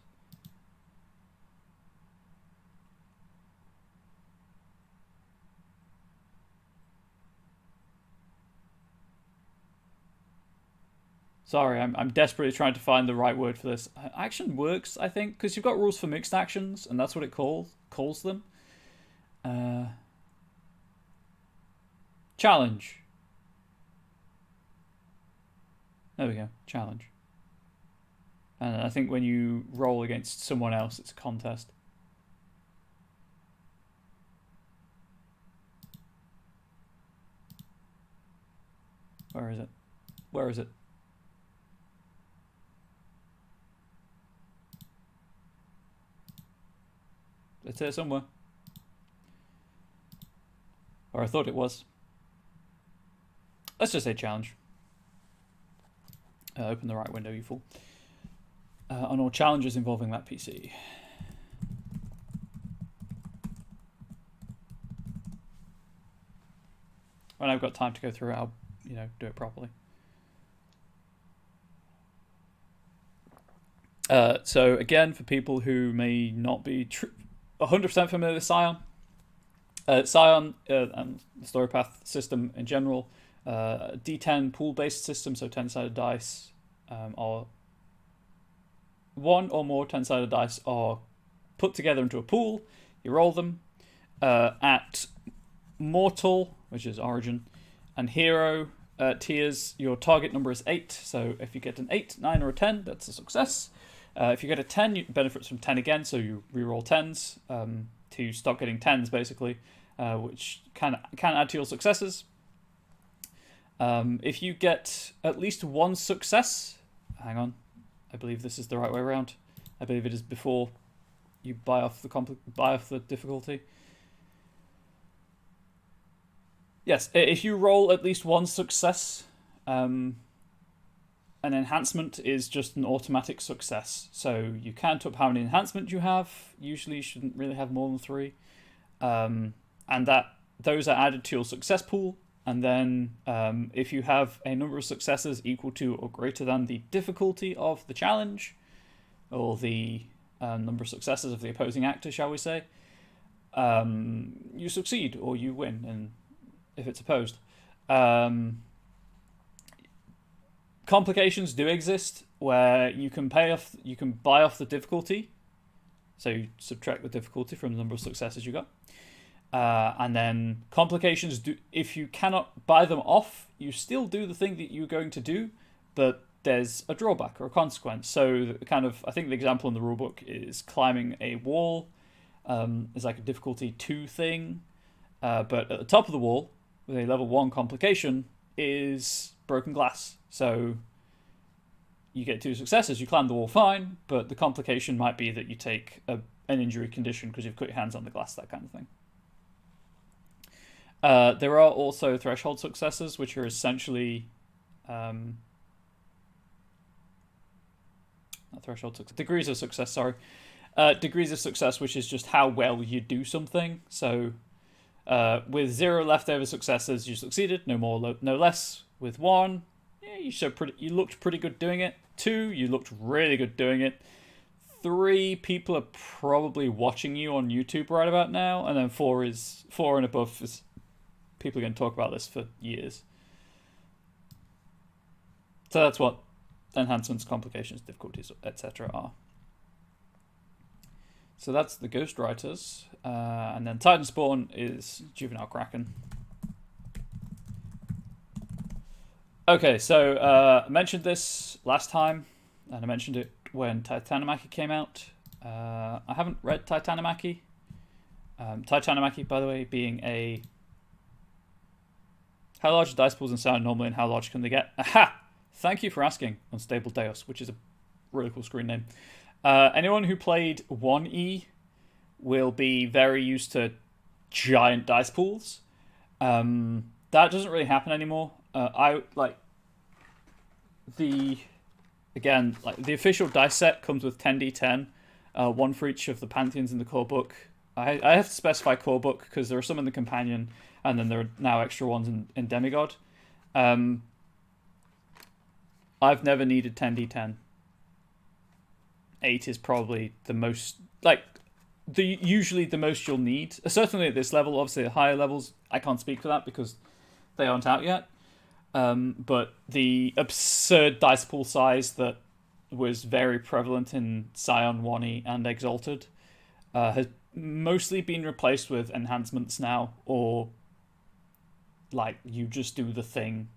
Sorry, I'm desperately trying to find the right word for this. Action works, I think, because you've got rules for mixed actions, and that's what it calls them. Challenge. There we go, challenge. And I think when you roll against someone else, it's a contest. Where is it? Where is it? It's here somewhere. Or I thought it was. Let's just say challenge. Open the right window, you fool. On all challenges involving that PC. When I've got time to go through it, I'll, do it properly. So again, for people who may not be 100% familiar with Scion, Scion and the story path system in general, D10 pool-based system, so 10-sided dice, or one or more 10-sided dice are put together into a pool. You roll them. At Mortal, which is Origin, and Hero tiers, your target number is 8. So if you get an 8, 9, or a 10, that's a success. If you get a 10, you benefit from 10 again, so you reroll 10s to stop getting 10s, basically, which can add to your successes. If you get at least one success, hang on, I believe this is the right way around. I believe it is before you buy off the difficulty. Yes, if you roll at least one success, an enhancement is just an automatic success. So you count up how many enhancements you have. Usually you shouldn't really have more than 3. And those are added to your success pool. And then if you have a number of successes equal to or greater than the difficulty of the challenge, or the number of successes of the opposing actor, shall we say, you succeed or you win, and if it's opposed. Complications do exist where you can buy off the difficulty. So you subtract the difficulty from the number of successes you got. And then complications do, if you cannot buy them off, you still do the thing that you're going to do, but there's a drawback or a consequence. So I think the example in the rulebook is climbing a wall. Is like a difficulty 2 thing. But at the top of the wall, with a level 1 complication, is broken glass. So you get 2 successes. You climb the wall fine, but the complication might be that you take an injury condition because you've cut your hands on the glass, that kind of thing. There are also threshold successes, which are essentially not threshold success, degrees of success. Sorry, degrees of success, which is just how well you do something. So with 0 leftover successes, you succeeded. No more, no less. With 1, yeah, you looked pretty good doing it. 2, you looked really good doing it. 3, people are probably watching you on YouTube right about now, and then 4 and above is people are going to talk about this for years. So that's what enhancements, complications, difficulties, etc. are. So that's the Ghostwriters, and then Titan Spawn is Juvenile Kraken. Okay, so I mentioned this last time, and I mentioned it when Titanomachy came out. I haven't read Titanomachy. Titanomachy, by the way, being a... How large are dice pools in Scion normally, and how large can they get? Aha! Thank you for asking, Unstable Deus, which is a really cool screen name. Anyone who played 1E will be very used to giant dice pools. That doesn't really happen anymore. The official dice set comes with 10d10, 1 for each of the pantheons in the core book. I have to specify core book because there are some in the companion, and then there are now extra ones in Demigod. I've never needed 10d10. 8 is probably the most, usually the most you'll need. Certainly at this level. Obviously at higher levels, I can't speak for that because they aren't out yet. But the absurd dice pool size that was very prevalent in Scion 1E and Exalted has mostly been replaced with enhancements now, or you just do the thing,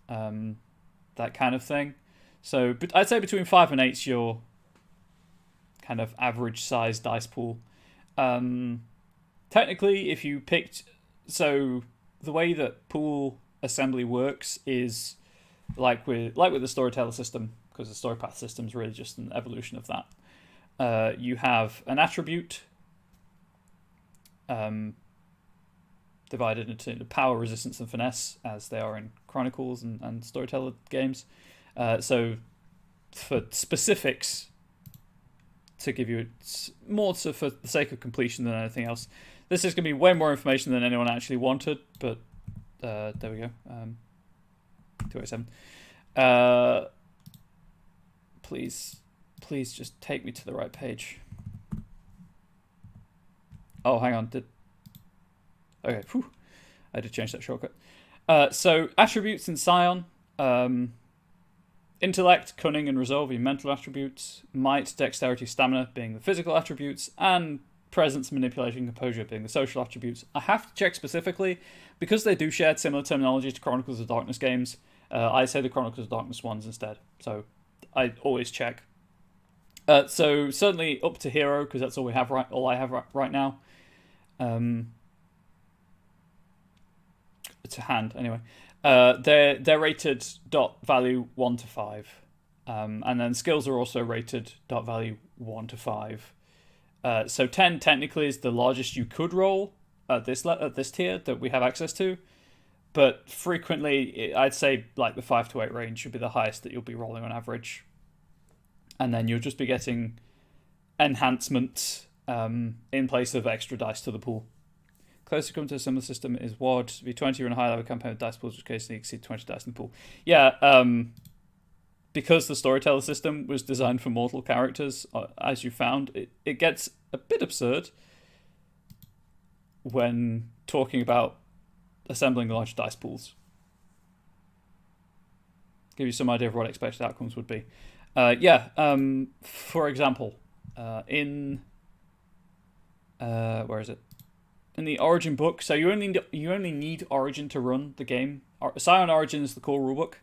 that kind of thing. So but I'd say between 5 and 8's your kind of average size dice pool. Technically, if you picked... So the way that pool assembly works is like with the storyteller system, because the story path system is really just an evolution of that. You have an attribute divided into power, resistance, and finesse, as they are in Chronicles and storyteller games. So for specifics, to give you more for the sake of completion than anything else, this is going to be way more information than anyone actually wanted, but there we go. 287. Please just take me to the right page. Oh, hang on. Okay, whew. I had to change that shortcut. So attributes in Scion: intellect, cunning, and resolve being mental attributes; might, dexterity, stamina being the physical attributes; and presence, manipulation, composure being the social attributes. I have to check specifically because they do share similar terminology to Chronicles of Darkness games. I say the Chronicles of Darkness ones instead, so I always check. So certainly up to hero, because that's all we have all I have right now. It's a hand anyway. They're rated dot value 1 to 5, and then skills are also rated dot value 1 to 5. So 10 technically is the largest you could roll at this tier that we have access to, but frequently I'd say the 5 to 8 range should be the highest that you'll be rolling on average, and then you'll just be getting enhancements in place of extra dice to the pool. Closer to come to a similar system is WAD. V20 or in a high level campaign with dice pools, which occasionally exceed 20 dice in the pool. Yeah, because the storyteller system was designed for mortal characters, as you found, it gets a bit absurd when talking about assembling large dice pools. Give you some idea of what expected outcomes would be. For example, in where is it? In the Origin book, so you only need Origin to run the game. Scion Origin is the core rulebook.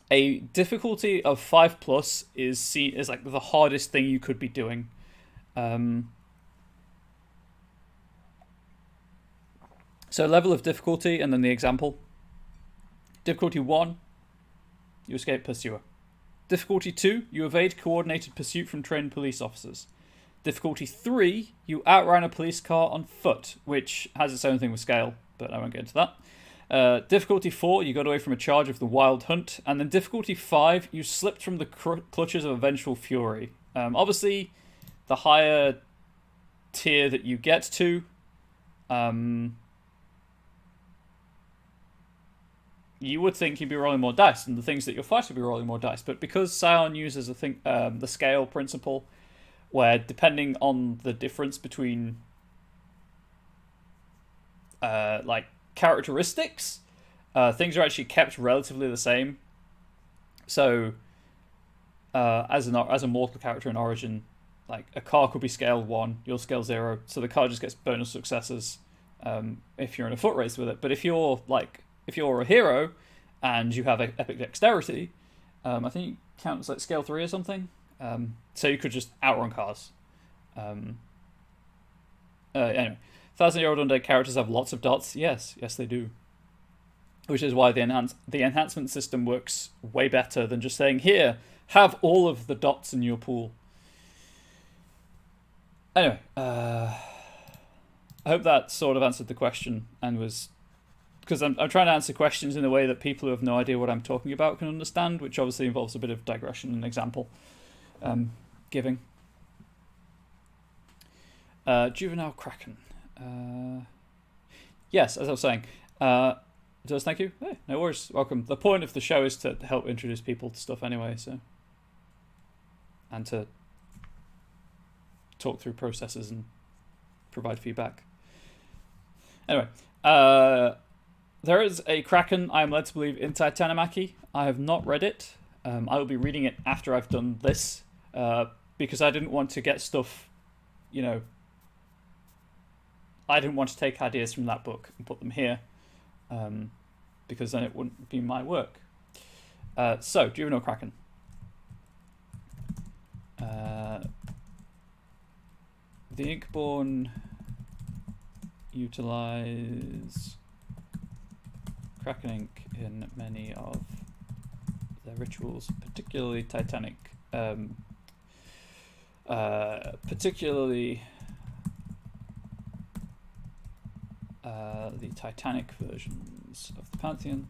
A difficulty of 5+ is seen as the hardest thing you could be doing. So level of difficulty and then the example. Difficulty 1, you escape pursuer. Difficulty 2, you evade coordinated pursuit from trained police officers. Difficulty 3, you outrun a police car on foot, which has its own thing with scale, but I won't get into that. Difficulty 4, you got away from a charge of the wild hunt. And then difficulty 5, you slipped from the clutches of a vengeful fury. Obviously, the higher tier that you get to, you would think you'd be rolling more dice, and the things that you'll fight would be rolling more dice. But because Scion uses the scale principle, where depending on the difference between like characteristics, things are actually kept relatively the same. So, as a mortal character in Origin, like a car could be scale 1, you'll scale 0, so the car just gets bonus successes if you're in a foot race with it. But if you're a hero and you have epic dexterity, I think it counts like scale 3 or something. So you could just outrun cars. Anyway, 1,000-year-old undead characters have lots of dots. Yes, they do. Which is why the enhancement system works way better than just saying, here, have all of the dots in your pool. Anyway, I hope that sort of answered the question and was... Because I'm trying to answer questions in a way that people who have no idea what I'm talking about can understand, which obviously involves a bit of digression and example giving. Juvenile Kraken. Yes, as I was saying. Just thank you. Hey, no worries. Welcome. The point of the show is to help introduce people to stuff anyway, so... And to talk through processes and provide feedback. Anyway, there is a Kraken, I am led to believe, in Titanomachy. I have not read it. I will be reading it after I've done this, because I didn't want to get stuff, I didn't want to take ideas from that book and put them here, because then it wouldn't be my work. So, Juvenile Kraken. The Inkborn utilize Kraken ink in many of their rituals, particularly Titanic. Particularly the Titanic versions of the Pantheon.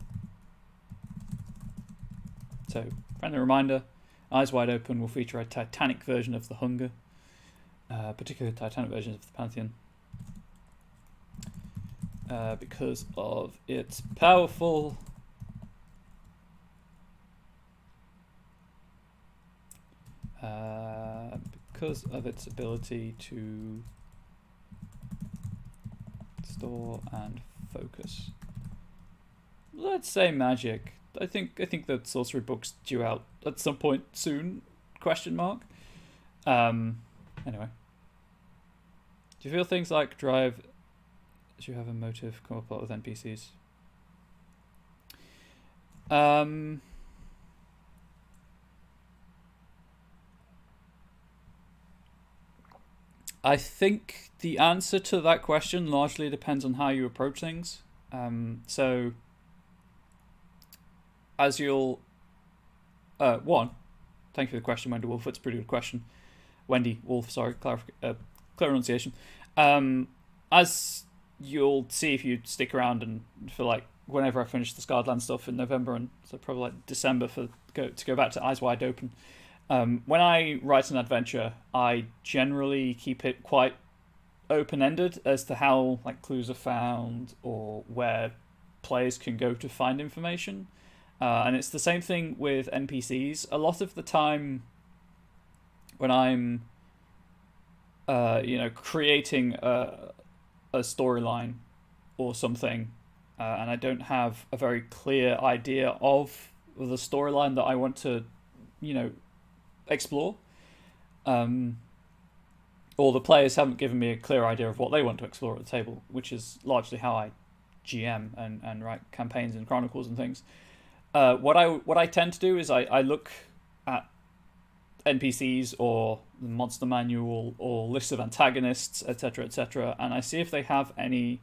So, friendly reminder, Eyes Wide Open will feature a Titanic version of the Hunger, particularly Titanic versions of the Pantheon, because of its powerful ability to store and focus. Let's say magic. I think the sorcery book's due out at some point soon? Question mark. Anyway, do you feel things like drive? Do you have a motive come up a lot with NPCs? I think the answer to that question largely depends on how you approach things. So, as you'll... one, thank you for the question, Wendy Wolf. It's a pretty good question. Wendy Wolf, sorry, clear pronunciation. As you'll see if you stick around and for like whenever I finish the Scarred Land stuff in November, and so probably like December to go back to Eyes Wide Open. When I write an adventure, I generally keep it quite open-ended as to how like clues are found or where players can go to find information. And it's the same thing with NPCs. A lot of the time when I'm creating a storyline or something, and I don't have a very clear idea of the storyline that I want to, explore, or the players haven't given me a clear idea of what they want to explore at the table, which is largely how I GM and write campaigns and chronicles and things. What I tend to do is I look at NPCs or the monster manual or lists of antagonists, etc., and I see if they have any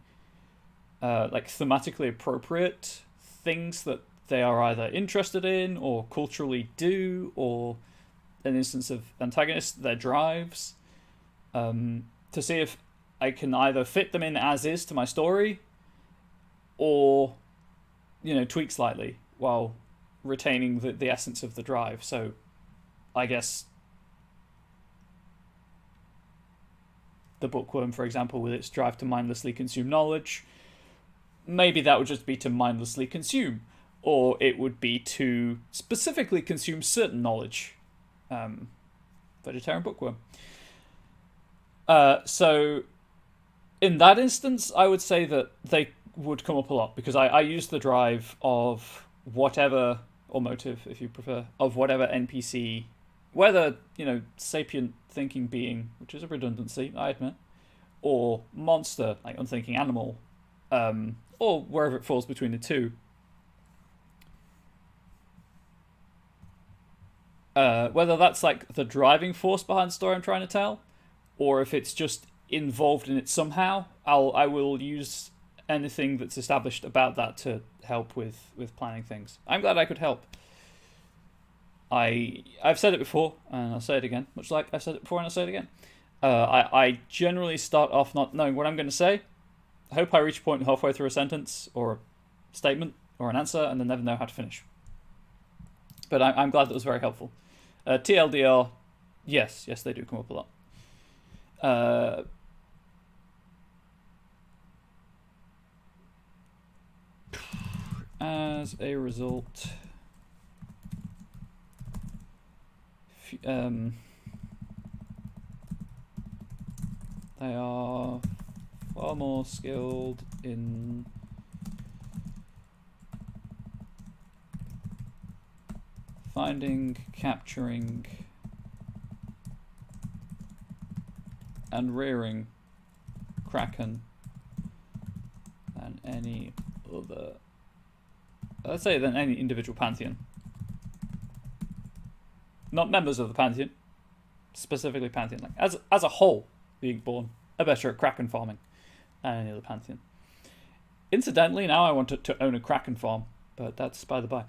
like thematically appropriate things that they are either interested in or culturally do, or an instance of Antagonists, their drives, to see if I can either fit them in as is to my story, or tweak slightly while retaining the essence of the drive. So I guess the bookworm, for example, with its drive to mindlessly consume knowledge, maybe that would just be to mindlessly consume, or it would be to specifically consume certain knowledge. Vegetarian bookworm. So in that instance, I would say that they would come up a lot, because I use the drive of whatever, or motive if you prefer, of whatever NPC, whether, sapient thinking being, which is a redundancy, I admit, or monster, like unthinking animal, or wherever it falls between the two. Whether that's like the driving force behind the story I'm trying to tell, or if it's just involved in it somehow, I will use anything that's established about that to help with planning things. I'm glad I could help. I've said it before, and I'll say it again, much like I've said it before and I'll say it again. I generally start off not knowing what I'm going to say. I hope I reach a point halfway through a sentence, or a statement, or an answer, and then never know how to finish. But I'm glad that was very helpful. TLDR, yes, they do come up a lot. As a result, they are far more skilled in finding, capturing, and rearing Kraken than any other. Let's say than any individual pantheon. Not members of the pantheon, specifically pantheon. Like as a whole, the Inkborn are better at Kraken farming than any other pantheon. Incidentally, now I want to own a Kraken farm, but that's by the by.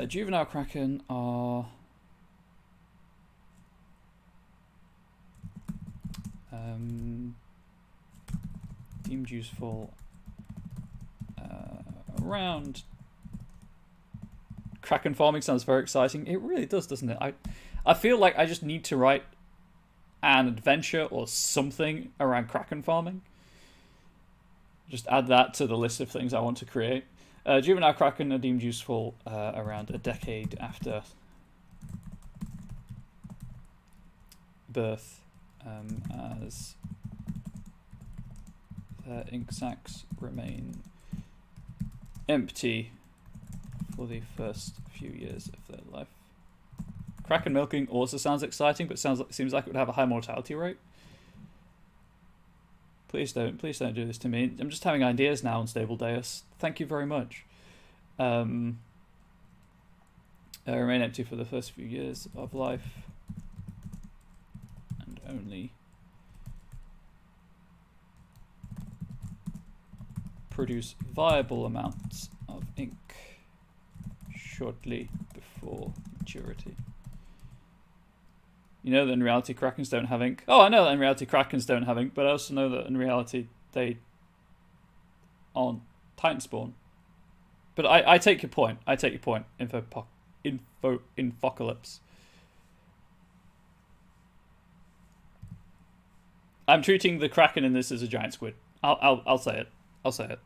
Juvenile Kraken are deemed useful around. Kraken farming sounds very exciting. It really does, doesn't it? I feel like I just need to write an adventure or something around Kraken farming. Just add that to the list of things I want to create. Juvenile Kraken are deemed useful around a decade after birth, as their ink sacs remain empty for the first few years of their life. Kraken milking also sounds exciting, but seems like it would have a high mortality rate. Please don't do this to me. I'm just having ideas now, Unstable Deus. Thank you very much. Remain empty for the first few years of life, and only produce viable amounts of ink shortly before maturity. You know that in reality Krakens don't have ink. Oh, I know that in reality Krakens don't have ink, but I also know that in reality they aren't Titan spawn. But I take your point. Infocalypse. I'm treating the Kraken in this as a giant squid. I'll say it. I'll say it.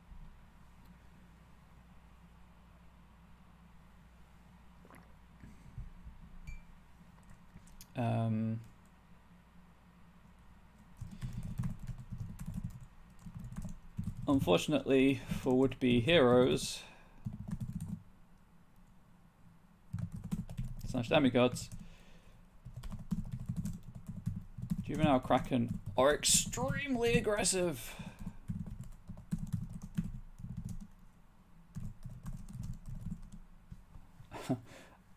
Unfortunately for would-be heroes / demigods, Juvenile Kraken are extremely aggressive.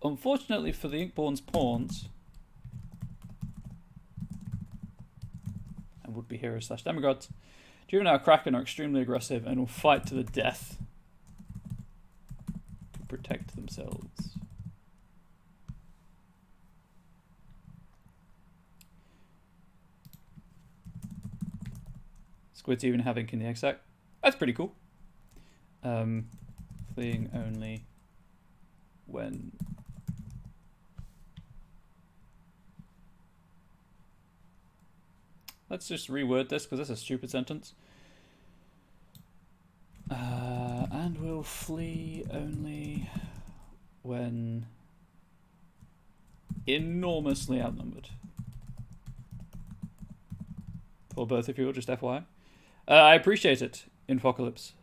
Unfortunately for the Inkborn's pawns, heroes/demigods. Juvenile Kraken are extremely aggressive and will fight to the death to protect themselves. Squids even have ink in the egg sac. That's pretty cool. Fleeing only when... Let's just reword this because that's a stupid sentence. And will flee only when enormously outnumbered. For both of you, just FYI. I appreciate it, Infocalypse.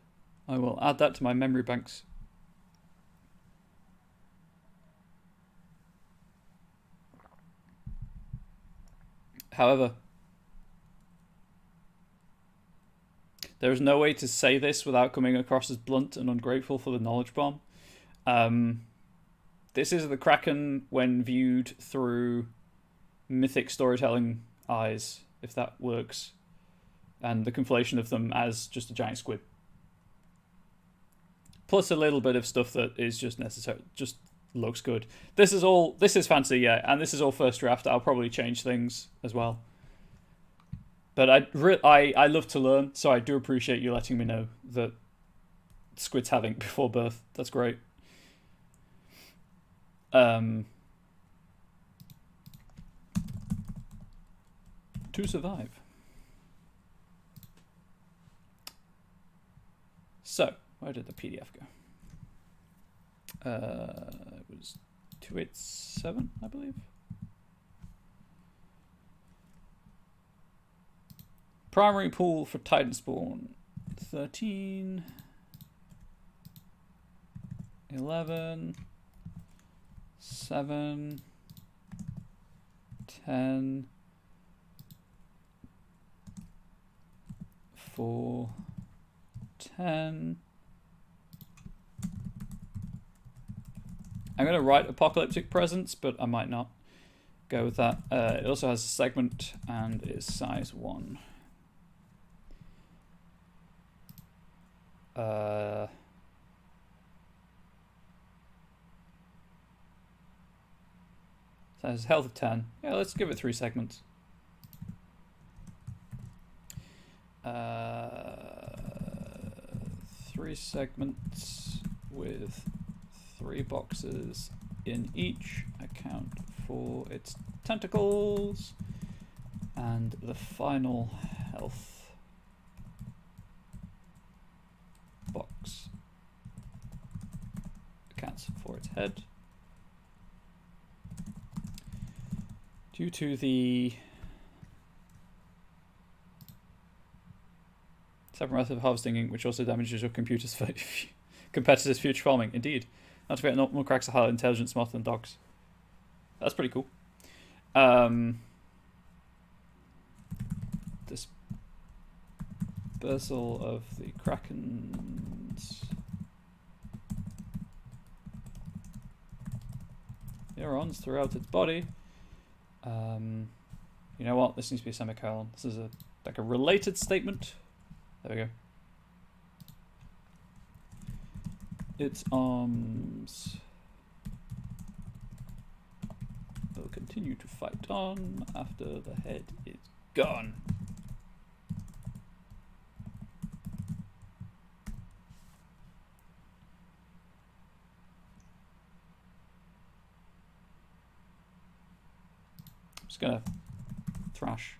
I will add that to my memory banks. However, there is no way to say this without coming across as blunt and ungrateful for the knowledge bomb. This is the Kraken when viewed through mythic storytelling eyes, if that works, and the conflation of them as just a giant squid. Plus a little bit of stuff that is just necessary, just looks good. This is fancy, yeah, and this is all first draft. I'll probably change things as well. But I love to learn, so I do appreciate you letting me know that squids have ink before birth. That's great. To survive. So, where did the PDF go? It was 287, I believe. Primary pool for Titan Spawn. 13. 11. 7. 10. 4. 10. I'm going to write Apocalyptic Presence, but I might not go with that. It also has a segment and is size 1. It has health of 10. Yeah, let's give it 3 segments. 3 segments with 3 boxes in each. Account for its tentacles. And the final health box accounts for its head. Due to the separate method of harvesting ink, which also damages your computer's competitors' future farming. Indeed. Not to forget, normal cracks are highly intelligent, smarter than dogs. That's pretty cool. Dispersal of the Kraken's neurons throughout its body. You know what? This needs to be a semicolon. This is like a related statement. There we go. Its arms will continue to fight on after the head is gone. I'm just gonna thrash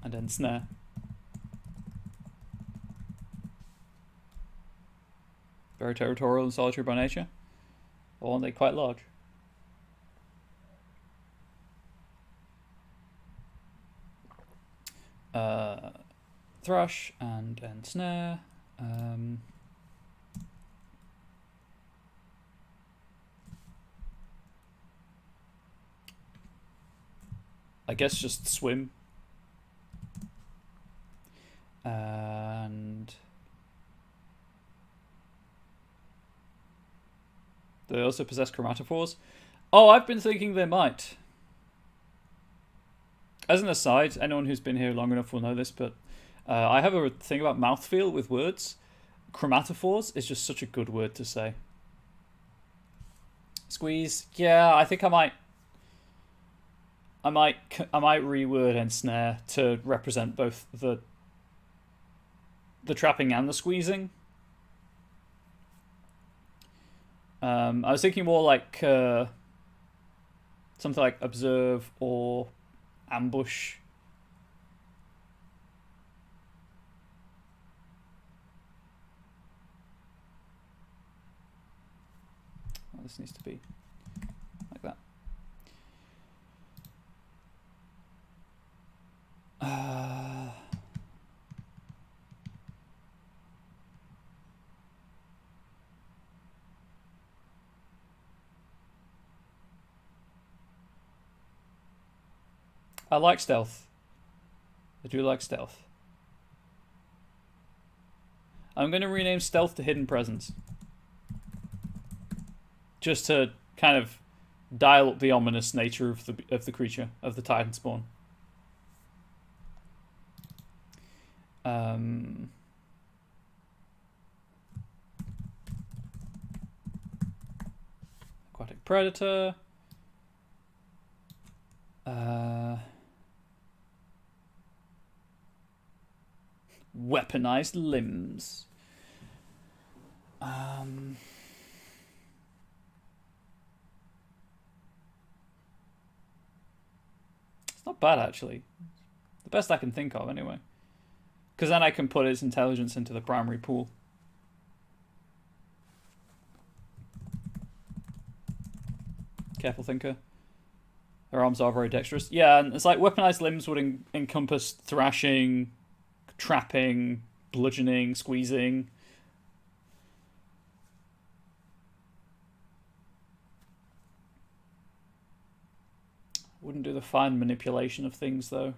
and then snare. Very territorial and solitary by nature, or aren't they quite large? Thrush and snare. I guess just swim. And they also possess chromatophores. Oh, I've been thinking they might. As an aside, anyone who's been here long enough will know this, but I have a thing about mouthfeel with words. Chromatophores is just such a good word to say. Squeeze. Yeah, I think I might reword ensnare to represent both the trapping and the squeezing. I was thinking more like something like observe or ambush. Oh, this needs to be like that. I like stealth. I do like stealth. I'm going to rename stealth to hidden presence. Just to kind of dial up the ominous nature of the creature, of the Titan spawn. Aquatic predator. Weaponized limbs. It's not bad, actually. The best I can think of, anyway. Because then I can put its intelligence into the primary pool. Careful thinker. Their arms are very dexterous. Yeah, and it's like weaponized limbs would encompass thrashing, trapping, bludgeoning, squeezing. Wouldn't do the fine manipulation of things, though.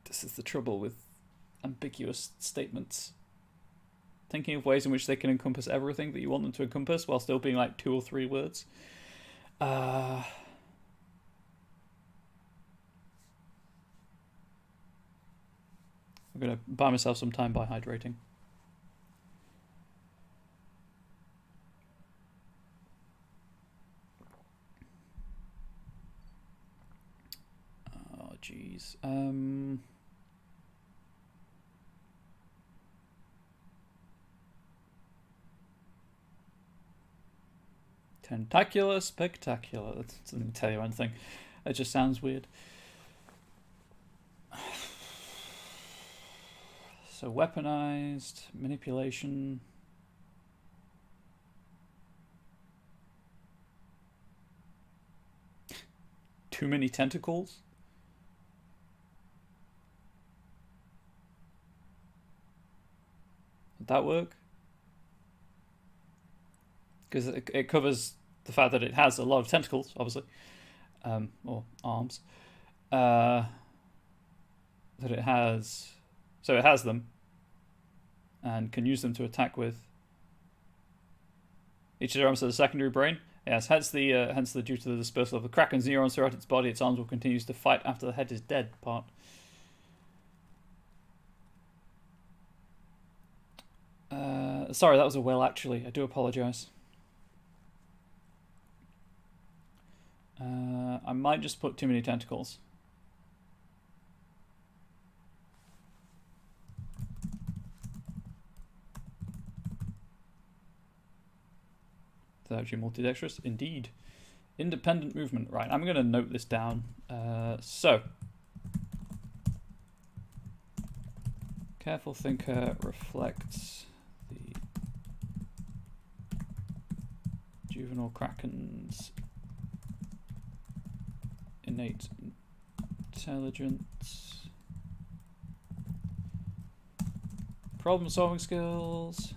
This is the trouble with ambiguous statements. Thinking of ways in which they can encompass everything that you want them to encompass while still being like 2 or 3 words. I'm going to buy myself some time by hydrating. Oh, jeez. Tentacular spectacular. That doesn't tell you anything. It just sounds weird. So weaponized, manipulation. Too many tentacles? Would that work? Because it covers the fact that it has a lot of tentacles, obviously, or arms. That it has, so it has them, and can use them to attack with. Each of their arms has a secondary brain. Yes, hence the due to the dispersal of the Kraken's neurons throughout its body, its arms will continue to fight after the head is dead part. Sorry, that was a will, actually. I do apologise. I might just put too many tentacles. It's actually multidexterous. Indeed. Independent movement. Right, I'm going to note this down. So. Careful thinker reflects the juvenile Kraken's innate intelligence, problem solving skills,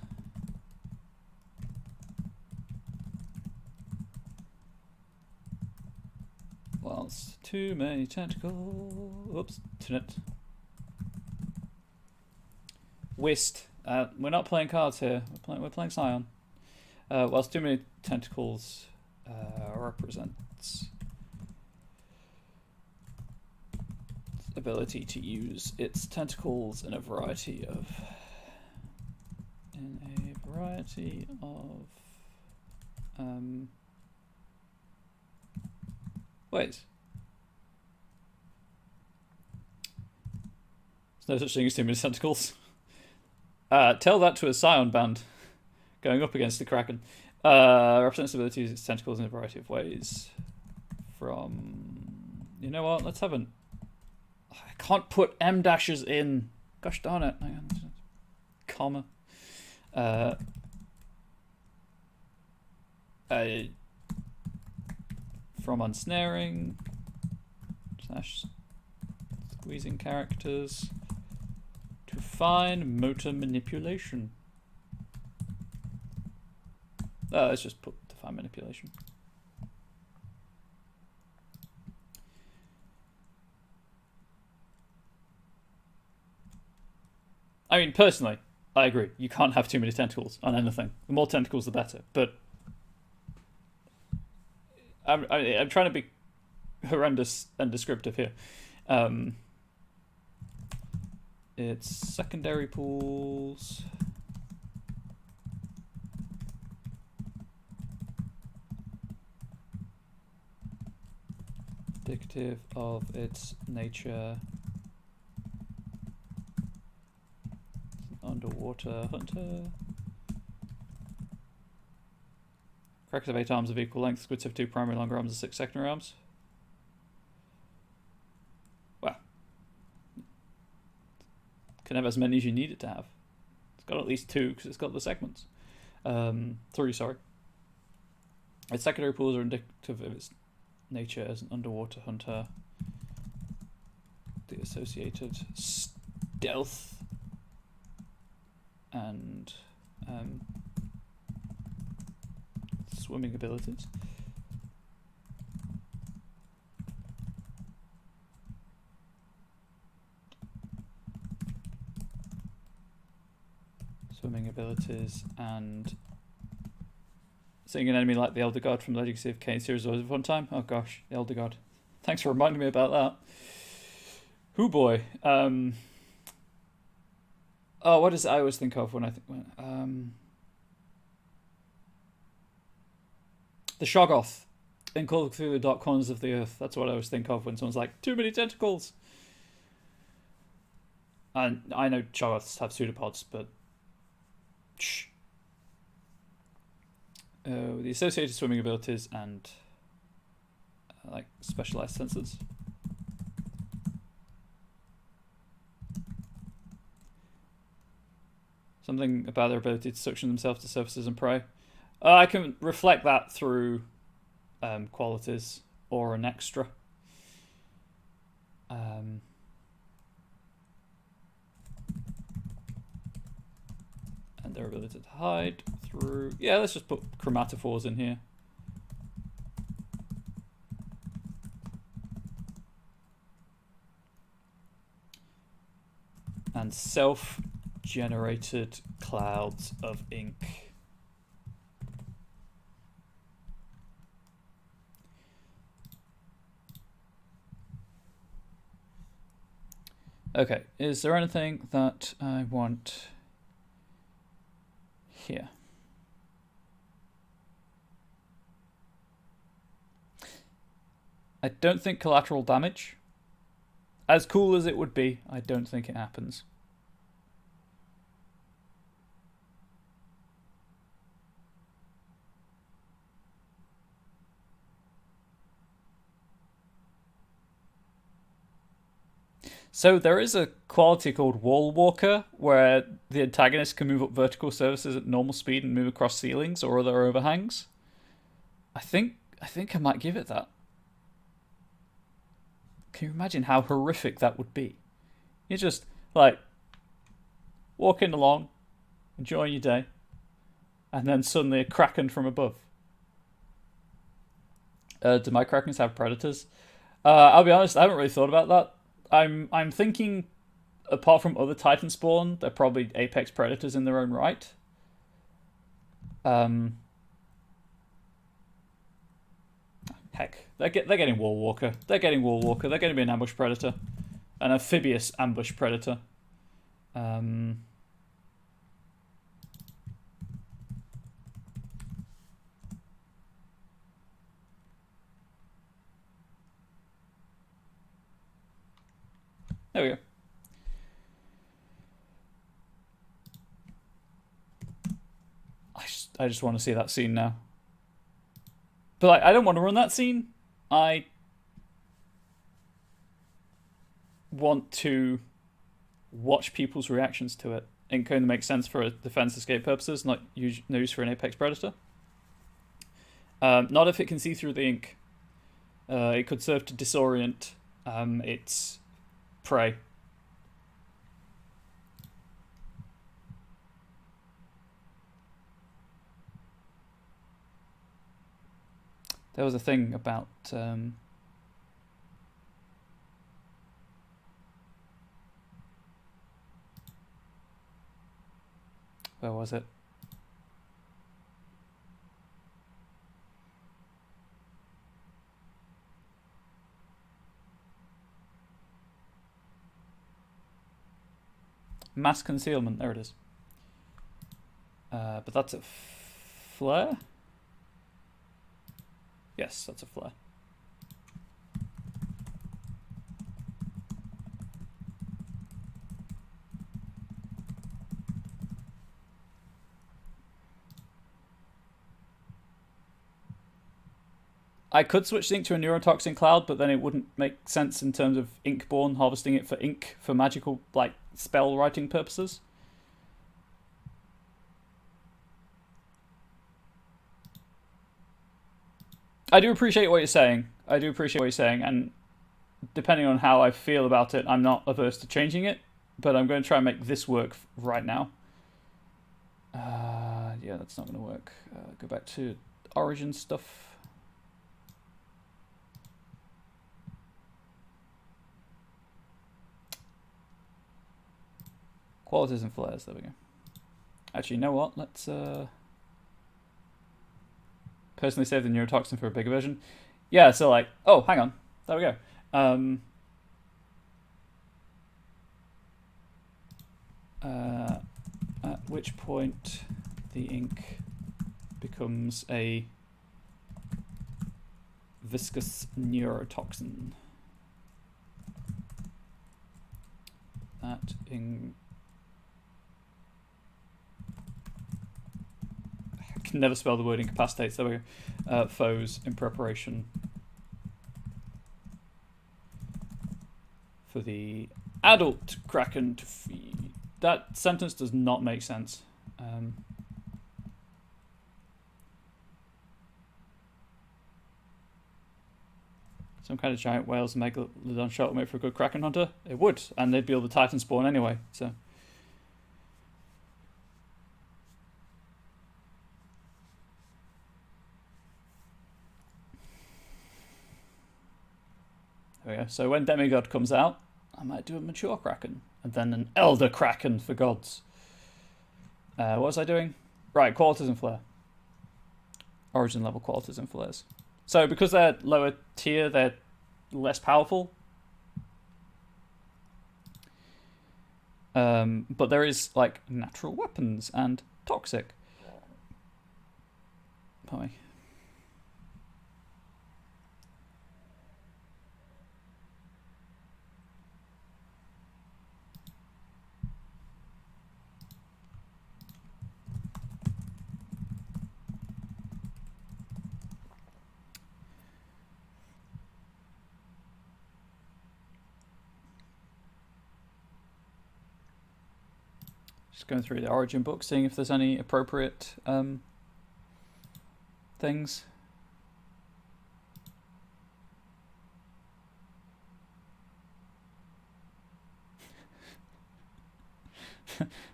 whilst too many tentacles, oops, Whist. We're not playing cards here. We're playing Scion. Whilst too many tentacles represents ability to use its tentacles in a variety of ways. There's no such thing as too many tentacles. Tell that to a Scion band going up against the Kraken. Represents ability to use its tentacles in a variety of ways. From... You know what? Let's have an... I can't put M dashes in. Gosh darn it. Comma. From unsnaring / squeezing characters to fine motor manipulation. Let's just put define manipulation. I mean, personally, I agree. You can't have too many tentacles on anything. The more tentacles, the better. But I'm trying to be horrendous and descriptive here. It's secondary pools. Indicative of its nature. Underwater hunter. Krakens have 8 arms of equal length. Squids have 2 primary longer arms and 6 secondary arms. Well, can have as many as you need it to have. It's got at least 2 because it's got the segments. 3, sorry. Its secondary pools are indicative of its nature as an underwater hunter. The associated stealth and swimming abilities. Swimming abilities and seeing an enemy like the Elder God from Legacy of Kain series was a fun time. Oh gosh, the Elder God. Thanks for reminding me about that. Hoo boy. Oh, what does I always think of when I think the Shoggoth in Call Through the Dark Corners of the Earth. That's what I always think of when someone's like, too many tentacles. And I know Shoggoths have pseudopods, but shh. The associated swimming abilities and like specialized senses. Something about their ability to suction themselves to surfaces and prey. I can reflect that through qualities or an extra. And their ability to hide through... Yeah, let's just put chromatophores in here. And self-generated clouds of ink. Okay, is there anything that I want here? I don't think collateral damage. As cool as it would be, I don't think it happens. So there is a quality called Wall Walker, where the antagonist can move up vertical surfaces at normal speed and move across ceilings or other overhangs. I think I might give it that. Can you imagine how horrific that would be? You're just like walking along, enjoying your day, and then suddenly a kraken from above. Do my krakens have predators? I'll be honest, I haven't really thought about that. I'm thinking apart from other Titan spawn, they're probably apex predators in their own right. Heck, they're getting Wall Walker. They're getting Wall Walker. They're going to be an ambush predator, an amphibious ambush predator. There we go. I just want to see that scene now. But like, I don't want to run that scene. I want to watch people's reactions to it. It kind of makes sense for a defense escape purposes, not used for an apex predator. Not if it can see through the ink. It could serve to disorient its prey. There was a thing about where was it? Mass concealment. There it is. But that's a flare? Yes, that's a flare. I could switch the ink to a neurotoxin cloud, but then it wouldn't make sense in terms of Inkborn, harvesting it for ink for magical, like, spell writing purposes. I do appreciate what you're saying. And depending on how I feel about it, I'm not averse to changing it, but I'm going to try and make this work right now. Yeah, that's not going to work. Go back to origin stuff. Qualities and flares, there we go. Actually, you know what? Let's personally save the neurotoxin for a bigger version. Yeah, so like, oh, hang on. There we go. At which point the ink becomes a viscous neurotoxin. That in... I can never spell the word incapacitates. There we go. Foes in preparation for the adult Kraken to feed. That sentence does not make sense. Some kind of giant whales and megalodon shark would make for a good Kraken hunter? It would, and they'd be able to Titan spawn anyway, so... There we go. So when Demigod comes out, I might do a mature Kraken, and then an Elder Kraken, for gods. What was I doing? Right, qualities and flair. Origin level qualities and flares. So because they're lower tier, they're less powerful. But there is like natural weapons and toxic. Pardon me. Just going through the origin book, seeing if there's any appropriate things.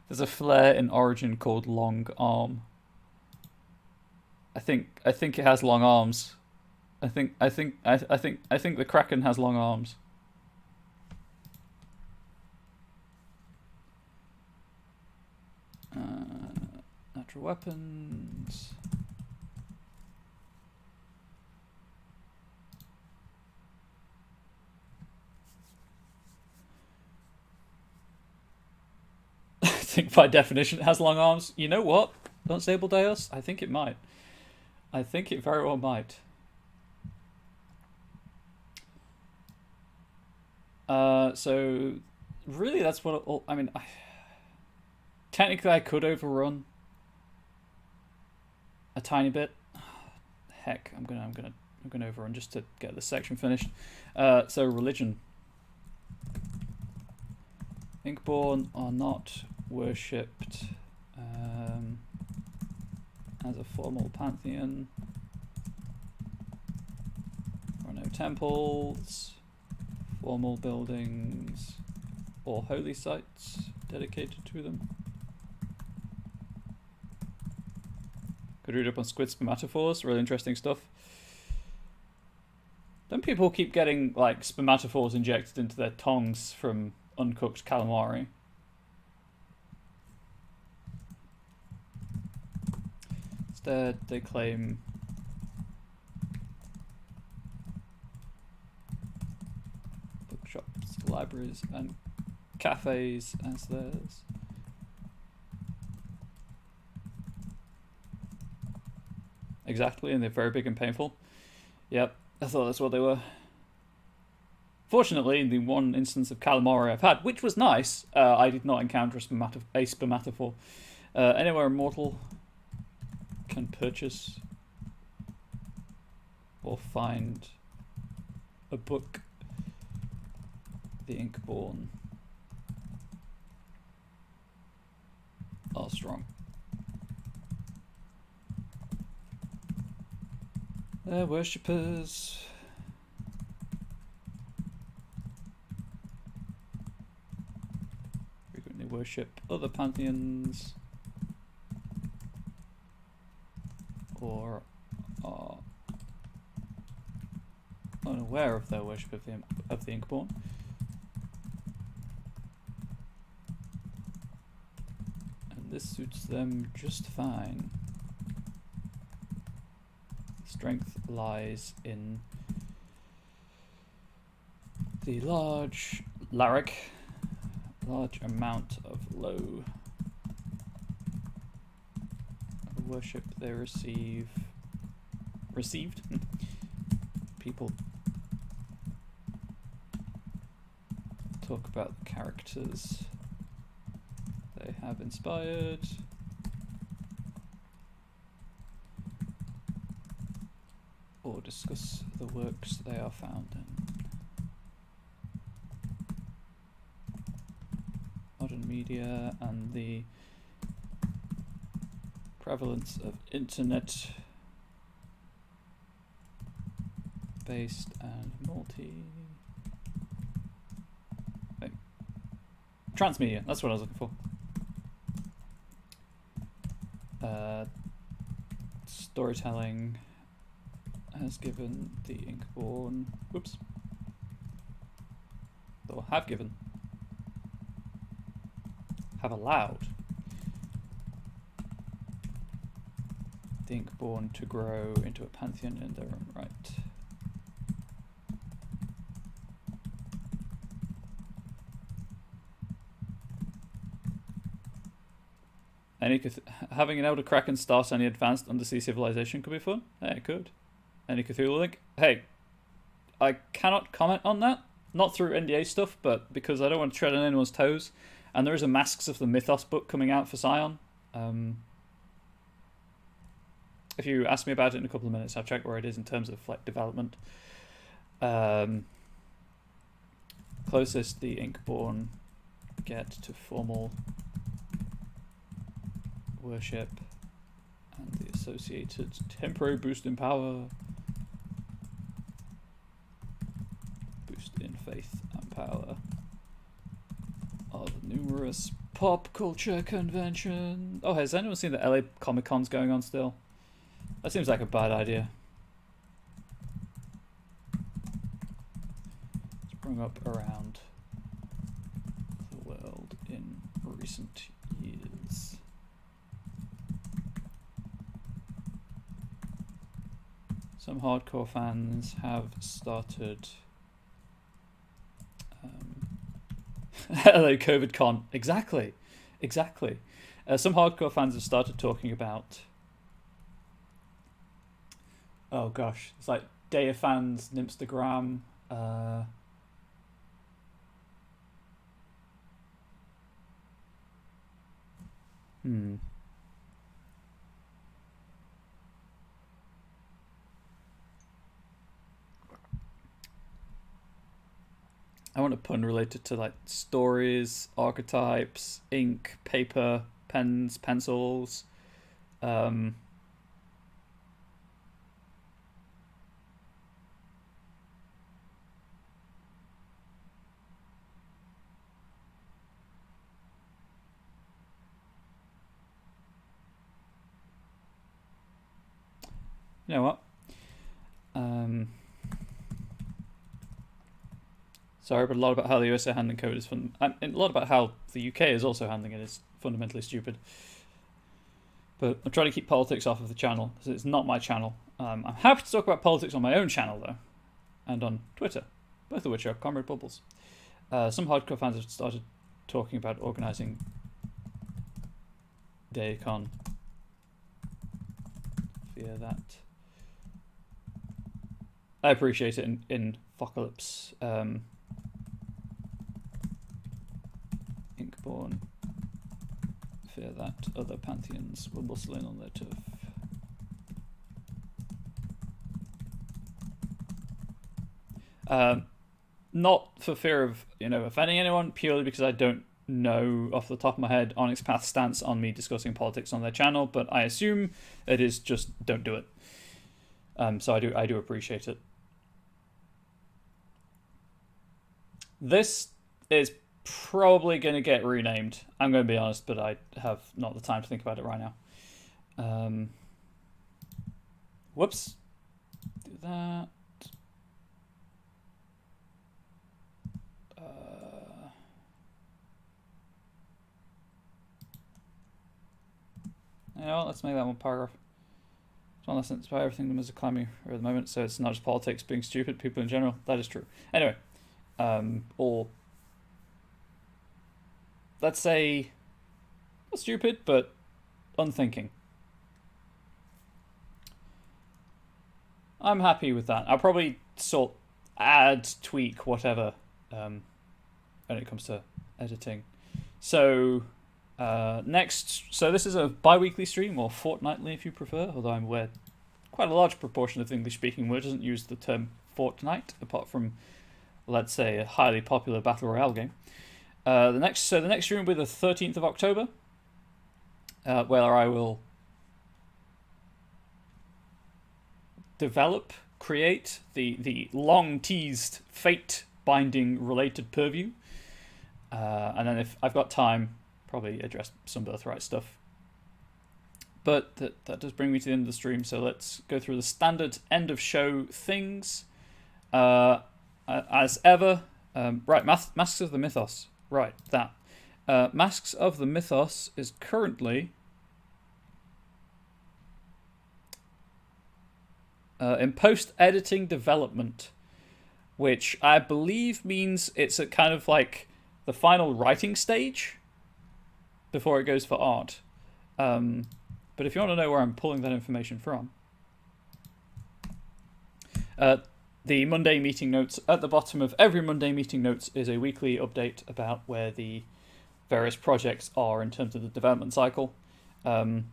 There's a flare in Origin called Long Arm. I think it has long arms. I think the Kraken has long arms. Natural weapons. I think by definition it has long arms. You know what? Unstable Deus? I think it might. I think it very well might. So really that's what I mean. Technically I could overrun a tiny bit. Heck, I'm gonna overrun just to get this section finished. So religion. Inkborn are not worshipped as a formal pantheon. There are no temples, formal buildings, or holy sites dedicated to them. Could read up on squid spermatophores, really interesting stuff. Don't people keep getting like spermatophores injected into their tongues from uncooked calamari? Instead, they claim bookshops, libraries, and cafes as theirs. Exactly, and they're very big and painful. Yep, I thought that's what they were. Fortunately, in the one instance of calamari I've had, which was nice, I did not encounter a spermatophore. Anywhere immortal can purchase or find a book. The Inkborn are strong. They're worshippers. Frequently worship other pantheons or are unaware of their worship of the Inkborn. And this suits them just fine. Strength lies in the large amount of low worship they received. People talk about the characters they have inspired. Or discuss the works they are found in. Modern media and the prevalence of internet based and transmedia, that's what I was looking for. Storytelling has given the Inkborn, or have allowed the Inkborn to grow into a pantheon in their own right. Having an Elder Kraken start any advanced undersea civilization could be fun. Yeah, it could. Any Cthulhu link? Hey, I cannot comment on that. Not through NDA stuff, but because I don't want to tread on anyone's toes. And there is a Masks of the Mythos book coming out for Scion. If you ask me about it in a couple of minutes, I'll check where it is in terms of like development. Closest the Inkborn get to formal worship and the associated temporary boost in power. Boost in faith and power of numerous pop culture convention. Oh, has anyone seen the LA Comic Cons going on still? That seems like a bad idea. Sprung up around the world in recent years. Some hardcore fans have started. Hello, COVID con. Exactly. Some hardcore fans have started talking about. Oh gosh, it's like Day of Fans, Nimstagram. I want a pun related to like stories, archetypes, ink, paper, pens, pencils. You know what? Sorry, but a lot about how the US are handling COVID is fun. And a lot about how the UK is also handling it is fundamentally stupid. But I'm trying to keep politics off of the channel, because it's not my channel. I'm happy to talk about politics on my own channel, though, and on Twitter, both of which are Comrade Bubbles. Some hardcore fans have started talking about organising DayCon. Fear that. I appreciate it in Focalypse. Inkborn. Fear that other pantheons will muscle in on their turf. Not for fear of offending anyone, purely because I don't know off the top of my head Onyx Path's stance on me discussing politics on their channel, but I assume it is just don't do it. So I do appreciate it. This is probably going to get renamed. I'm going to be honest, but I have not the time to think about it right now. Whoops. Do that. You know what? Let's make that one paragraph. It's one lesson by everything them as a climber at the moment, so it's not just politics being stupid, people in general. That is true. Anyway, or let's say not stupid, but unthinking. I'm happy with that. I'll probably add, tweak, whatever, when it comes to editing. So so this is a bi-weekly stream, or fortnightly if you prefer, although I'm aware quite a large proportion of the English-speaking world doesn't use the term fortnight, apart from, let's say, a highly popular Battle Royale game. The next stream will be the 13th of October, where I will create the long-teased fate-binding related purview. And then if I've got time, probably address some Birthright stuff. But that does bring me to the end of the stream, so let's go through the standard end of show things. As ever, right, Masks of the Mythos. Right, that. Masks of the Mythos is currently in post-editing development, which I believe means it's at kind of like the final writing stage before it goes for art. But if you want to know where I'm pulling that information from, the Monday meeting notes, at the bottom of every Monday meeting notes is a weekly update about where the various projects are in terms of the development cycle. And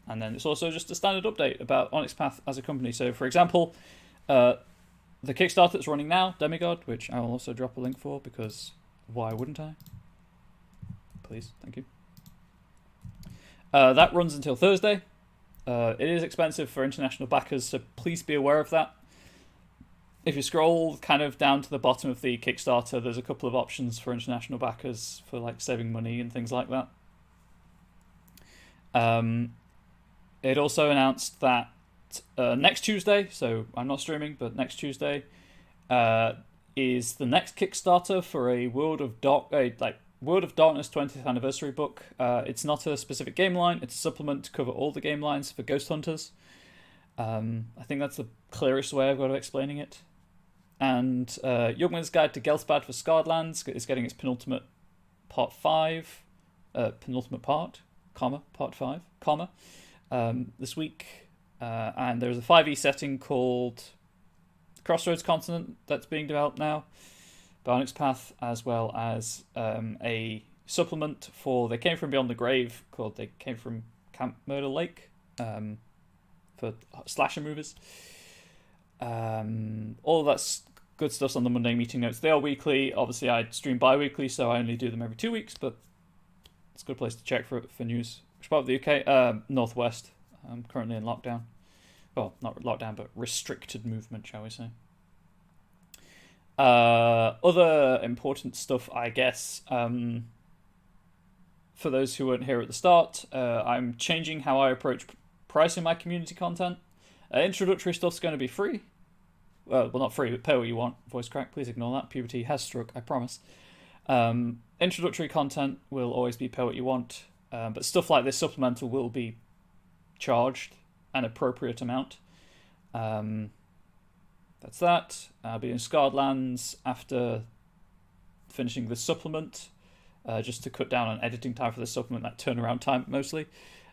then it's also just a standard update about Onyx Path as a company. So, for example, the Kickstarter that's running now, Demigod, which I will also drop a link for, because why wouldn't I? Please, thank you. That runs until Thursday. It is expensive for international backers, so please be aware of that. If you scroll kind of down to the bottom of the Kickstarter, there's a couple of options for international backers for like saving money and things like that. It also announced that next Tuesday, so I'm not streaming, but next Tuesday is the next Kickstarter for a World of Darkness 20th anniversary book. It's not a specific game line; it's a supplement to cover all the game lines for Ghost Hunters. I think that's the clearest way I've got of explaining it. And Youngman's Guide to Gelspad for Scarred Lands is getting its penultimate part 5, penultimate part, part 5, this week. And there's a 5e setting called Crossroads Continent that's being developed now by Onyx Path, as well as a supplement for They Came From Beyond the Grave called They Came From Camp Murder Lake, for slasher movies. All of that's good stuff's on the Monday meeting notes. They are weekly. Obviously, I stream bi-weekly, so I only do them every 2 weeks, but it's a good place to check for news. Which part of the UK? Northwest. I'm currently in lockdown. Well, not lockdown, but restricted movement, shall we say. Other important stuff, I guess. For those who weren't here at the start, I'm changing how I approach pricing my community content. Introductory stuff's going to be free. Well, not free, but pay what you want. Voice crack, please ignore that. Puberty has struck, I promise. Introductory content will always be pay what you want. But stuff like this supplemental will be charged an appropriate amount. That's that. I'll be in Scarred Lands after finishing the supplement, just to cut down on editing time for the supplement, that turnaround time mostly,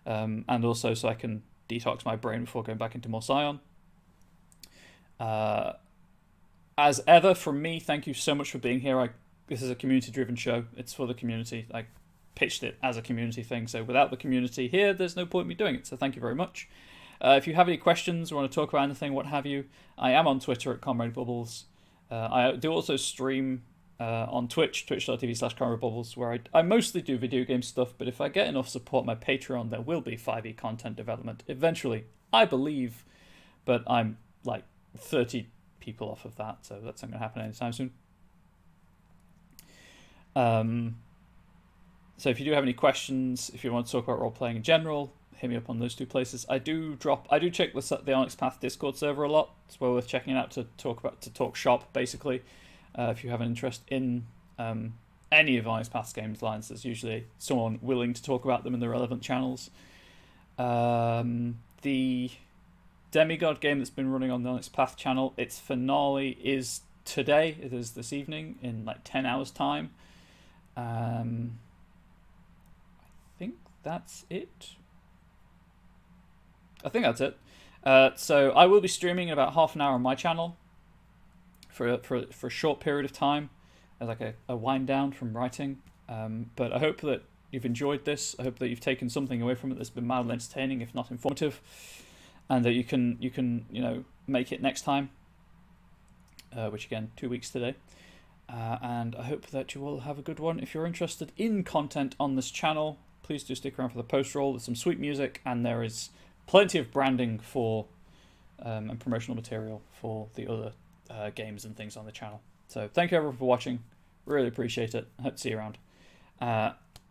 and also so I can detox my brain before going back into more Scion. As ever, from me, thank you so much for being here. This is a community-driven show. It's for the community. I pitched it as a community thing, so without the community here, there's no point in me doing it, so thank you very much. If you have any questions or want to talk about anything, what have you, I am on Twitter at Comrade Bubbles. I do also stream on Twitch, twitch.tv/ComradeBubbles, where I mostly do video game stuff, but if I get enough support on my Patreon, there will be 5e content development eventually, I believe, but I'm like 30 people off of that, so that's not going to happen anytime soon. So if you do have any questions, if you want to talk about role-playing in general, hit me up on those two places. I do check the Onyx Path Discord server a lot. It's well worth checking it out to talk shop, basically. If you have an interest in any of Onyx Path's games lines, there's usually someone willing to talk about them in the relevant channels. The Demigod game that's been running on the Onyx Path channel, its finale is today. It is this evening in like 10 hours time. I think that's it. So I will be streaming in about half an hour on my channel for a short period of time as like a wind down from writing. But I hope that you've enjoyed this. I hope that you've taken something away from it that's been mildly entertaining, if not informative, and that you can make it next time. Which again, 2 weeks today. And I hope that you will have a good one. If you're interested in content on this channel, please do stick around for the post-roll. There's some sweet music, and there is plenty of branding for and promotional material for the other games and things on the channel. So thank you everyone for watching. Really appreciate it. I hope to see you around.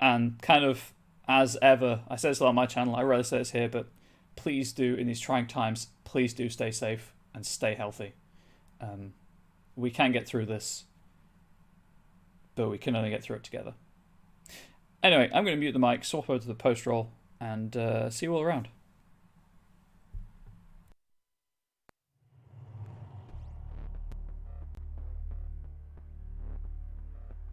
And kind of as ever, I say this a lot on my channel, I rarely say this here, but please do, in these trying times, please do stay safe and stay healthy. We can get through this, but we can only get through it together. Anyway, I'm going to mute the mic, swap over to the post-roll, and see you all around.